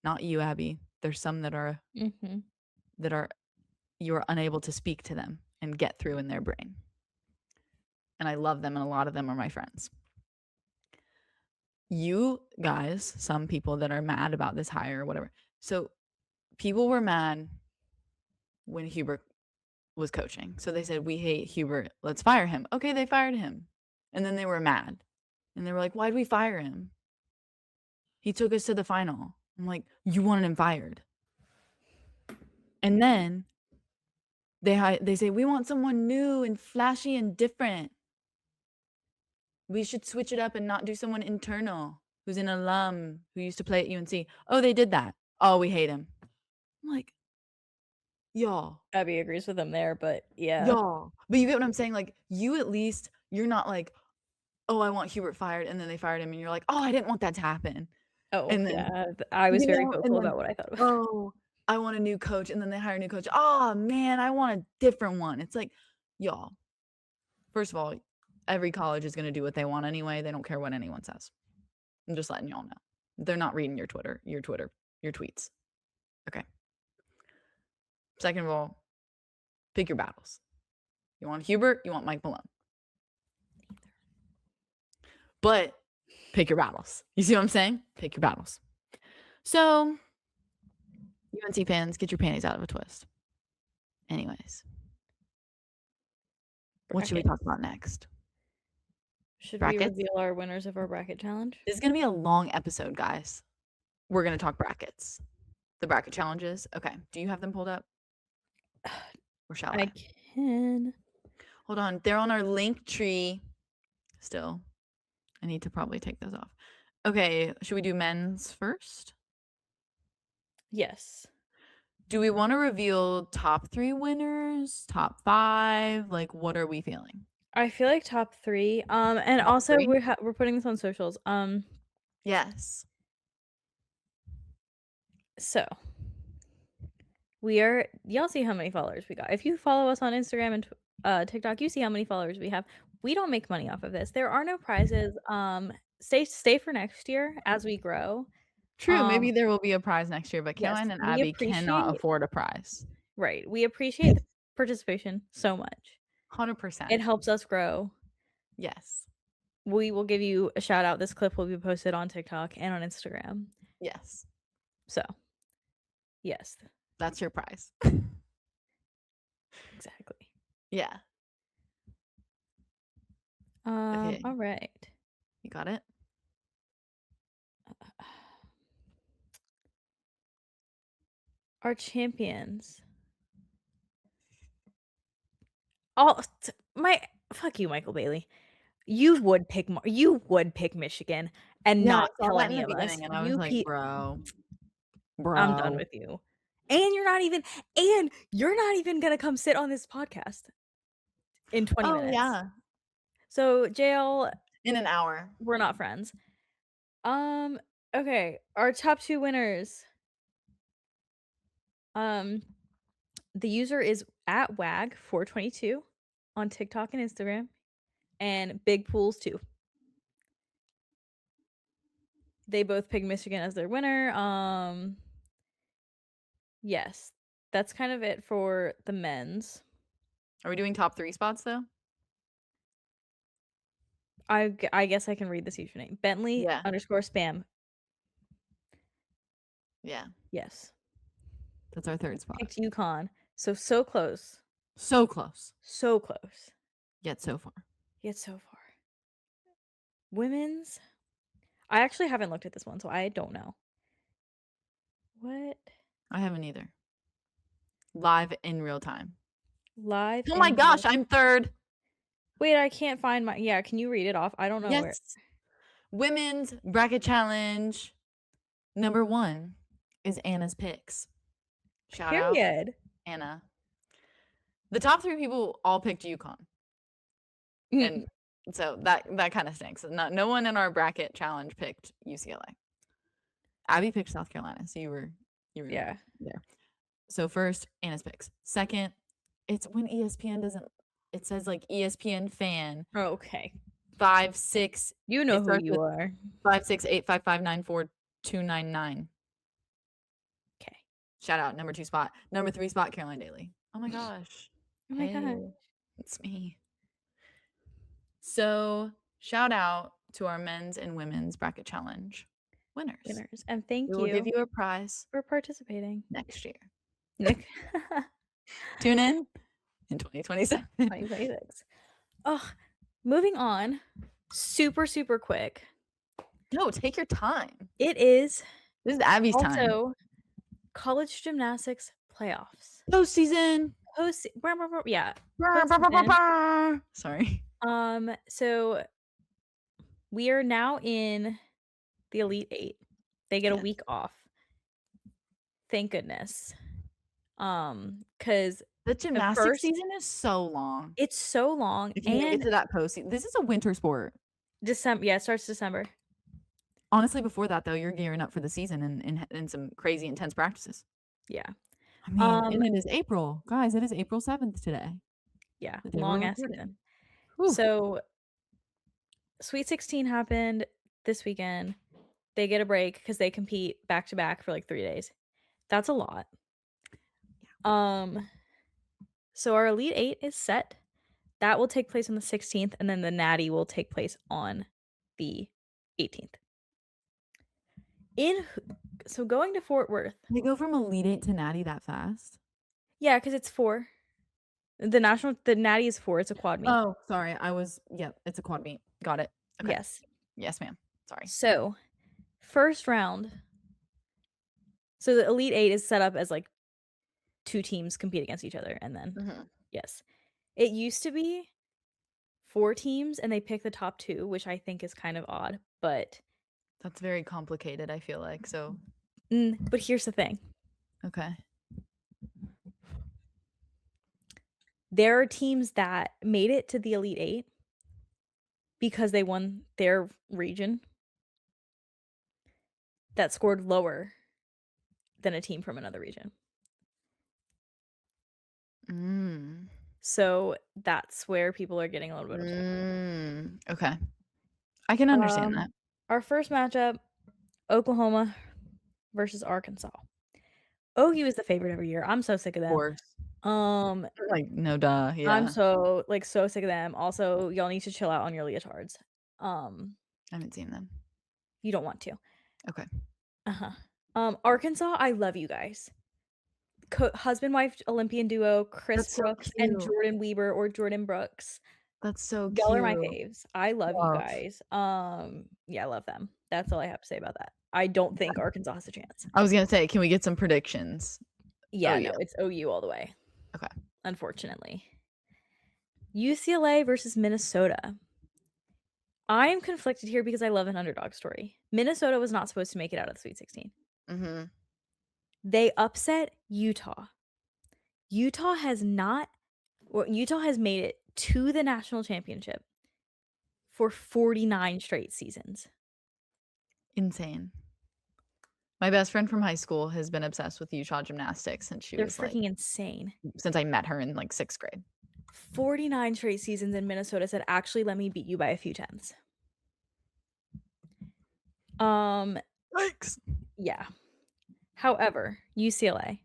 Not you, Abby. There's some Mhm. that are you are unable to speak to them and get through in their brain. And I love them, and a lot of them are my friends. You guys, some people that are mad about this hire or whatever. So, people were mad when Hubert was coaching. So they said, "We hate Hubert. Let's fire him." Okay, they fired him. And then they were mad. And they were like, "Why'd we fire him? He took us to the final." I'm like, "You wanted him fired." And then they say, "We want someone new and flashy and different. We should switch it up and not do someone internal who's an alum who used to play at UNC." Oh, they did that. Oh, we hate him. I'm like, "Y'all, Abby agrees with him there, but yeah. y'all." But you get what I'm saying? Like, you at least you're not like, "Oh, I want Hubert fired," and then they fired him, and you're like, "Oh, I didn't want that to happen." Oh, And then yeah, I was very and vocal then, about what I thought about "Oh, I want a new coach," and then they hire a new coach. "Oh, man, I want a different one." It's like, y'all, first of all, every college is gonna do what they want anyway. They don't care what anyone says. I'm just letting y'all know. They're not reading your tweets. Okay. Second of all, pick your battles. You want Hubert, you want Mike Malone. But pick your battles. You see what I'm saying? Pick your battles. So, UNC fans, get your panties out of a twist. Anyways, what should we bracket. talk about next? Should we Brackets? reveal our winners of our bracket challenge? This is gonna be a long episode, guys. We're gonna talk brackets. The bracket challenges. Okay. Do you have them pulled up? Or shall I I? can. Hold on. They're on our link tree still. I need to probably take those off. Okay. Should we do men's first? Yes. Do we want to reveal top 3 winners? Top 5? Like, what are we feeling? I feel like top 3, and Top also 3? we're putting this on socials, Yes. So y'all see how many followers we got. If you follow us on Instagram and TikTok, you see how many followers we have. We don't make money off of this. There are no prizes. Stay for next year as we grow. True, maybe there will be a prize next year, but Yes, Caroline and we Abby cannot appreciate afford a prize. right. We appreciate the participation so much. 100%. It helps us grow. Yes. We will give you a shout out. This clip will be posted on TikTok and on Instagram. Yes. So, yes, That's your prize. exactly. Yeah. Okay. All right. You got it? Our champions. Oh, fuck you, Michael Bailey. You would pick Michigan and Yeah, I not saw tell that in any the of us. beginning and I was like, bro, I'm done bro. with you. And you're not even gonna come sit on this podcast in 20 Oh, minutes. yeah. So, JL, In an hour. we're not friends. Okay, our top 2 winners. The user is at wag422 on TikTok and Instagram, and Big Pools 2. They both picked Michigan as their winner. Yes, that's kind of it for the men's. Are we doing top 3 spots though? I guess I can read this username. Bentley Yeah. _spam. Yeah. Yes. That's our 3rd spot. Picked UConn. So close. So close. So close. Yet so far. Yet so far. Women's. I actually haven't looked at this one, so I don't know. What? I haven't either. Live in real time. Live. Oh my gosh, I'm 3rd. Wait, I can't find my. Yeah, can you read it off? I don't know where. Yes. Women's bracket challenge number 1 is Anna's picks. Shout out Period. Anna. The top 3 people all picked UConn. And so that kind of stinks. No one in our bracket challenge picked UCLA. Abby picked South Carolina, so you were Yeah. there. So first, Anna's picks. Second, it's when ESPN doesn't. It says like ESPN fan Oh, okay. 5 6. You know It who starts you with are. 5 6 8 5 5 9 4 2 9 9. Okay. Shout out number 2 spot. Number 3 spot, Caroline Daly. Oh my gosh. Oh my god. Hey, it's me. So shout out to our men's and women's bracket challenge winners. And thank We will give you you a prize for participating. next year. Nick. Tune in 2027. 2026. Oh, moving on. Super, super quick. No, take your time. It is This is Abby's time. also college gymnastics playoffs. Postseason. Yeah. Sorry. So we are now in the Elite 8. They get a week off. Thank goodness. Because the gymnastics season is so long. It's so long. If you make it to that postseason, this is a winter sport. December, yeah, it starts December. Honestly, before that though, you're gearing up for the season and in some crazy intense practices. Yeah. I mean, and it is April. Guys, it is April 7th today. Yeah, long ass season. So Sweet 16 happened this weekend. They get a break because they compete back to back for like 3 days. That's a lot. So our Elite 8 is set. That will take place on the 16th, and then the Natty will take place on the 18th. So going to Fort Worth. They go from Elite 8 to Natty that fast? Yeah, because it's 4. The Natty is 4. It's a quad meet. Oh, sorry. It's a quad meet. Got it. Okay. Yes. Yes, ma'am. Sorry. So, first round. So the Elite 8 is set up as like 2 teams compete against each other, and then yes. It used to be 4 teams and they pick the top 2, which I think is kind of odd, but that's very complicated, I feel like. So but here's the thing. Okay. There are teams that made it to the Elite 8 because they won their region that scored lower than a team from another region. Mm. So that's where people are getting a little bit upset. Okay. I can understand that. Our first matchup, Oklahoma versus Arkansas. OU is the favorite every year. I'm so sick of Of them. course. Um, Like, no duh, I'm yeah. so, like, so sick of them. Also, y'all need to chill out on your leotards. I haven't seen them. You don't want to. Okay. Uh-huh. Arkansas, I love you guys. Husband-wife Olympian duo, Chris That's so Brooks and cute. Jordan Weber or Jordan Brooks. That's so Y'all are my cute. faves. I love you Love. guys. Yeah, I love them. That's all I have to say about that. I don't think Arkansas has a chance. I was gonna say, can we get some predictions? Oh, Yeah, yeah. no, it's OU all the way, Okay. unfortunately. UCLA versus Minnesota. I am conflicted here because I love an underdog story. Minnesota was not supposed to make it out of the Sweet 16. Mhm. They upset Utah. Utah has not Utah has made it to the national championship for 49 straight seasons. Insane. My best friend from high school has been obsessed with Utah gymnastics since she They're was, like freaking insane. since I met her in, like, 6th grade. 49 straight seasons in Minnesota said, "Actually, let me beat you by a few tenths." Um, Yikes. yeah. However, UCLA,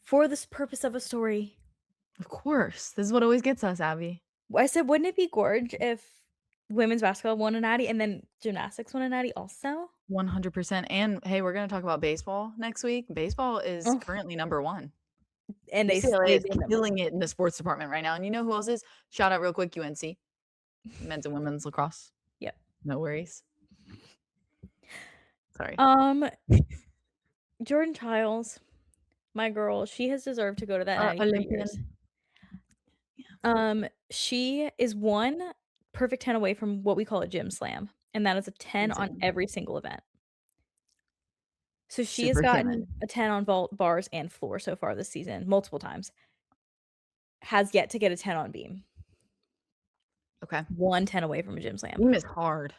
for this purpose of a story, Of course. This is what always gets us, Abby. I said, wouldn't it be gorge if women's basketball won a natty and then gymnastics won a natty also? 100%, and, hey, we're gonna talk about baseball next week. Baseball is Ugh, currently number 1. and UCLA they've is been number 1. killing it in the sports department right now, and you know who else is? Shout out real quick, UNC, men's and women's lacrosse. Yep. No worries. Sorry. Um, Jordan Childs, my girl, she has deserved to go to that natty for years. Olympian. She is 1 perfect 10 away from what we call a gym slam, and that is a 10 on Insane. every single event. So she has gotten Superhuman. a 10 on vault, bars, and floor so far this season, multiple times. Has yet to get a 10 on beam. Okay. 1 10 away from a gym slam. Beam is hard.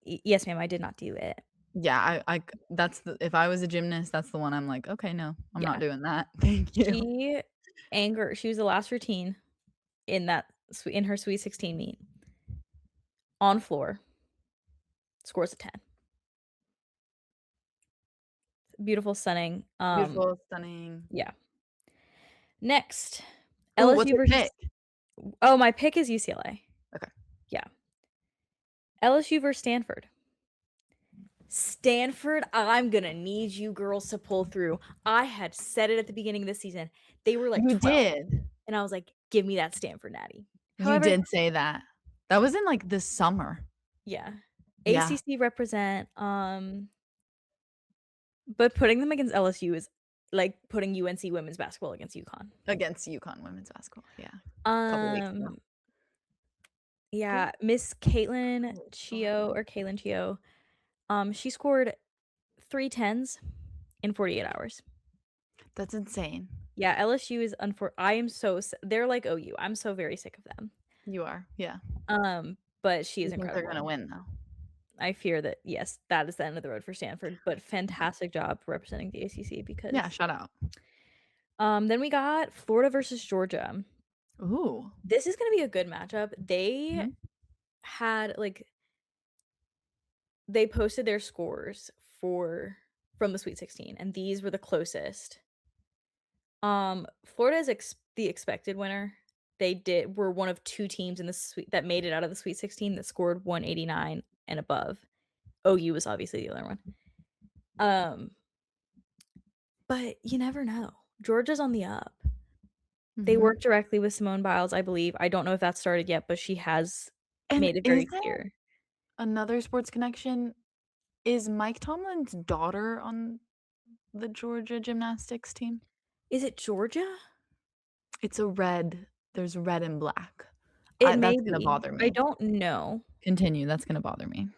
Yes, ma'am, I did not do it. Yeah, I that's the if I was a gymnast, that's the one I'm like, "Okay, no, I'm not Yeah. doing that. Thank you." She was the last routine in her Sweet 16 meet. On floor, scores a 10. Beautiful, stunning, Beautiful, stunning. yeah. Next, Ooh, what's LSU your versus pick? oh, my pick is UCLA. Okay. Yeah. LSU versus Stanford. Stanford, I'm gonna need you girls to pull through. I had said it at the beginning of the season. They were like You 12, did. and I was like, "Give me that Stanford natty." You However, did say that. That was in, like, the summer. yeah. Yeah, ACC represent, but putting them against LSU is like putting UNC women's basketball against UConn. against UConn women's basketball, yeah, couple weeks ago. Um, Go yeah, Miss Caitlin go Chio Charlotte. or Kaylin Chio, she scored 3 tens in 48 hours. That's insane. Yeah, LSU is I am so they're like OU. I'm so very sick of them. You are, yeah. But she is You think they're gonna incredible. win, though? I fear that yes, that is the end of the road for Stanford, but fantastic job representing the ACC Yeah, because shout out. then we got Florida versus Georgia. Ooh. This is gonna be a good matchup. Mhm. Had like they posted their scores from the Sweet 16, and these were the closest. Florida is the expected winner. Were one of 2 teams in the sweet that made it out of the Sweet 16 that scored 189 and above. OU was obviously the other one. But you never know. Georgia's on the up. They Mhm. work directly with Simone Biles, I believe. I don't know if that started yet, but she has And made it is very there clear. another sports connection? Is Mike Tomlin's daughter on the Georgia gymnastics team? Is it Georgia? It's a red there's red and black. It may That's gonna be. bother I me. don't know. Continue, that's gonna bother me.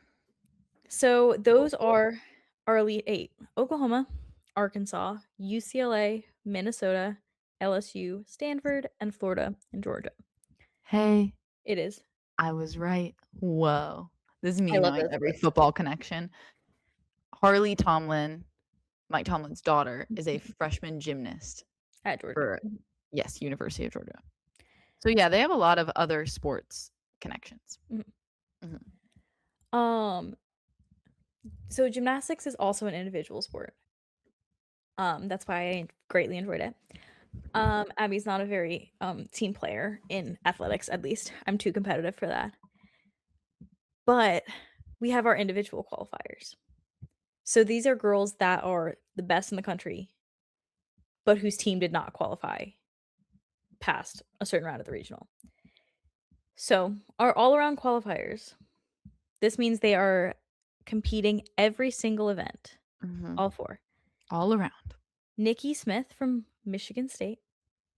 So those are our Elite 8. Oklahoma, Arkansas, UCLA, Minnesota, LSU, Stanford, and Florida, and Georgia. Hey, It is. I was right. Whoa. This is I me love knowing those every sports. football connection. Harley Tomlin Mike Tomlin's daughter, is a freshman gymnast At Georgia. for yes, University of Georgia. So, yeah, they have a lot of other sports connections. Mhm. Mhm. Um, so gymnastics is also an individual sport. That's why I greatly enjoyed it. Abby's not a very team player in athletics, at least. I'm too competitive for that. But we have our individual qualifiers. So these are girls that are the best in the country, but whose team did not qualify past a certain round of the regional. So our all-around qualifiers, this means they are competing every single event, Mhm. all four. All around. Nikki Smith from Michigan State.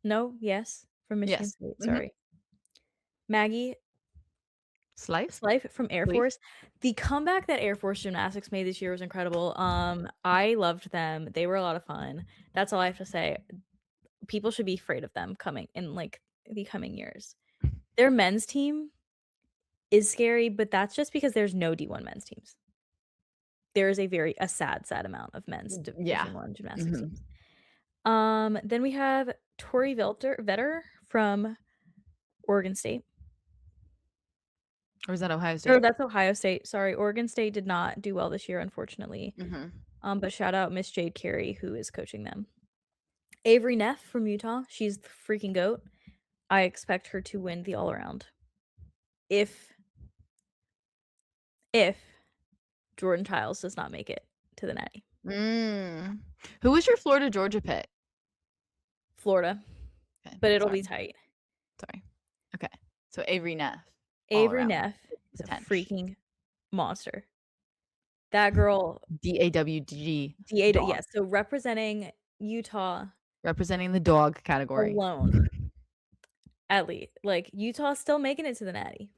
No, yes, from Michigan Yes. State, Mhm. sorry. Maggie Slife? Slife from Air Leaf? Force. The comeback that Air Force Gymnastics made this year was incredible. I loved them. They were a lot of fun. That's all I have to say. People should be afraid of them coming in, like, the coming years. Their men's team is scary, but that's just because there's no D1 men's teams. There is a sad, sad amount of men's Yeah. Division 1 gymnastics Mhm. teams. Then we have Tori Vetter from Oregon State. Or is that Ohio Or State? that's Ohio State, sorry. Oregon State did not do well this year, unfortunately. Mhm. But shout out Miss Jade Carey, who is coaching them. Avery Neff from Utah, she's the freaking GOAT. I expect her to win the all-around. If Jordan Childs does not make it to the natty. Mm. Who was your Florida Georgia pick? Florida, Okay, but it'll be sorry. tight. Sorry. Okay. So Avery Neff, all Avery around Neff is a potential. freaking monster. That girl, DAWG DA, dog. yes. So representing Utah Representing the dog category. alone, at least, like Utah's still making it to the natty.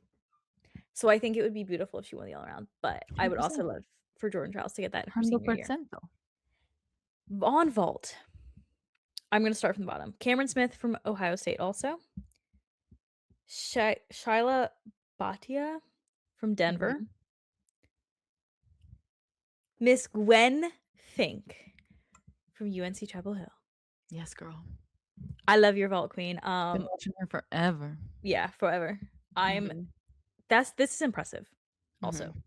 So I think it would be beautiful if she won the all around. But I would also 100%. love for Jordan Childs to get that in her senior year. 100% though. On vault, I'm going to start from the bottom. Cameron Smith from Ohio State also. Shyla Bhatia from Denver. Mhm. Miss Gwen Fink from UNC Chapel Hill. Yes, girl. I love your vault queen. Been watching her forever. Yeah, forever. Mhm. This is impressive. Also, Mhm.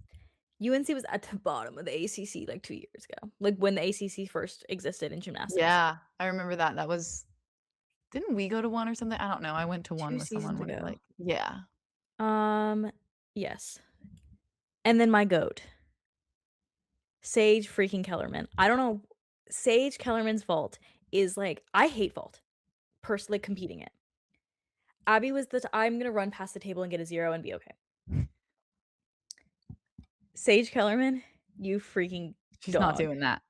UNC was at the bottom of the ACC like 2 years ago, like when the ACC first existed in gymnastics. Yeah, I remember that. That was didn't we go to one or something? I don't know. I went to one 2 with someone seasons when it ago. yeah. Yes. And then my goat, Sage freaking Kellerman. I don't know. Sage Kellerman's vault is like, I hate vault, personally competing it. Abby was I'm gonna run past the table and get a 0 and be okay. Sage Kellerman, you freaking She's not dog. doing that.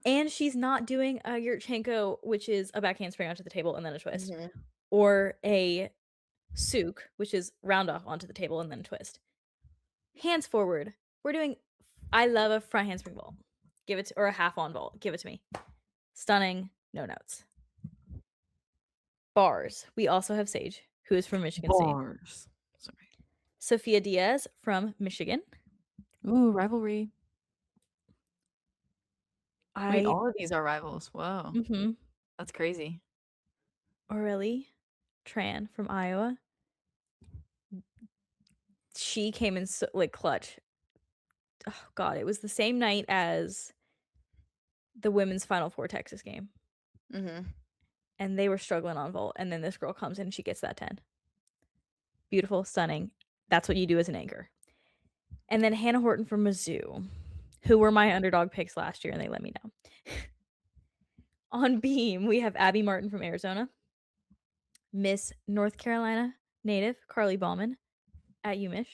And she's not doing a Yurchenko, which is a back handspring onto the table and then a twist, Mhm. or a Souk, which is round off onto the table and then twist. Hands forward. I love a front handspring vault. Or a half on vault. Give it to me. Stunning. No notes. Bars. We also have Sage, who is from Michigan State. Bars. Sorry. Sophia Diaz from Michigan. Ooh, rivalry. Wait, I all of these are rivals. Whoa. That's crazy. Aurelie Tran from Iowa. She came in like clutch. Oh god, it was the same night as the women's Final Four Texas game. Mhm. And they were struggling on vault, and then this girl comes in and she gets that 10. Beautiful, stunning. That's what you do as an anchor. And then Hannah Horton from Mizzou, who were my underdog picks last year, and they let me know. On beam, we have Abby Martin from Arizona, Miss North Carolina native Carly Bauman at UMich,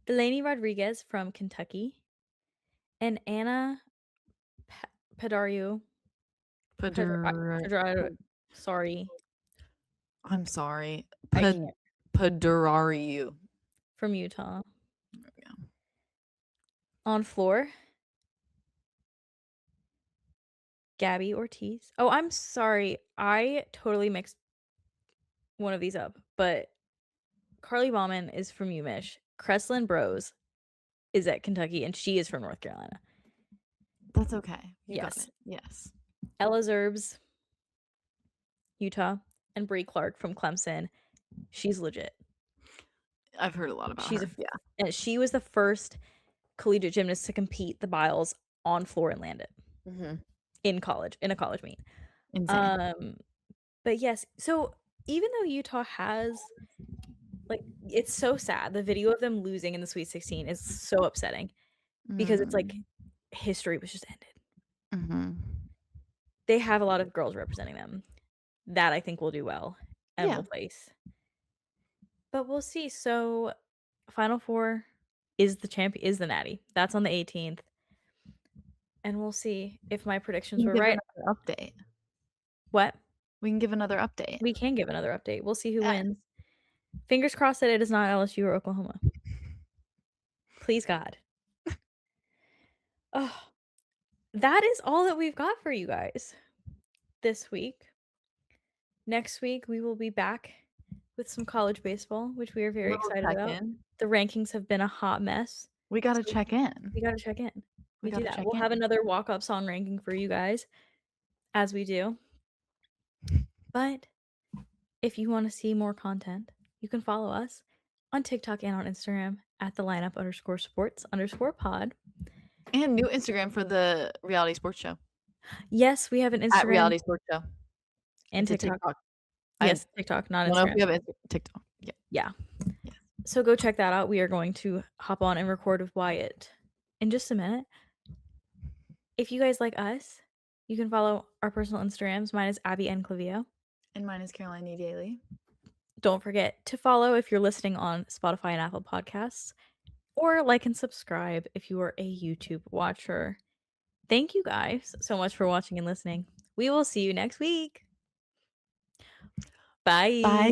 Delaney Rodriguez from Kentucky, and Anna Pedario. Sorry, I'm sorry. I can't. Padurariu. From Utah. There we go. On floor, Gabby Ortiz. Oh, I'm sorry. I totally mixed one of these up, but Carly Bauman is from UMich. Creslin Bros is at Kentucky, and she is from North Carolina. That's okay. You got Yes. it. Yes. Ella Zerbs, Utah, and Bree Clark from Clemson. She's legit. I've heard a lot about She's a her. f Yeah. and she was the first collegiate gymnast to compete the biles on floor and land it Mhm. in a college meet. Insane. Um, but yes, so even though Utah has like, it's so sad, the video of them losing in the Sweet 16 is so upsetting because it's like Mm. history was just ended. Mhm. They have a lot of girls representing them. That I think will do well and Yeah. will place. But we'll see. So, Final 4 is the Natty. That's on the 18th, and we'll see if my We predictions can were give right. another update. What? We can give another update. We can give another update. We'll see who Yeah. wins. Fingers crossed that it is not LSU or Oklahoma. Please God. Oh, that is all that we've got for you guys this week. Next week, we will be back with some college baseball, which we are very Little excited about. check-in. The rankings have been a hot mess, We gotta so check in. we gotta check in. We We do gotta that. check We'll have in. another walk-up song ranking for you guys, as we do. But if you wanna see more content, you can follow us on TikTok and on Instagram at @thelineup_sports_pod. And new Instagram for the reality sports show. Yes, we have an At Instagram reality sports show. and It's a TikTok. TikTok. I Yes, TikTok, not don't know if Instagram. we have TikTok. Yeah. Yeah. Yes. So go check that out. We are going to hop on and record with Wyatt in just a minute. If you guys like us, you can follow our personal Instagrams. Mine is Abby N. Clavio. And mine is Caroline E. Daly. Don't forget to follow if you're listening on Spotify and Apple Podcasts, or like and subscribe if you are a YouTube watcher. Thank you guys so much for watching and listening. We will see you next week. Bye. Bye.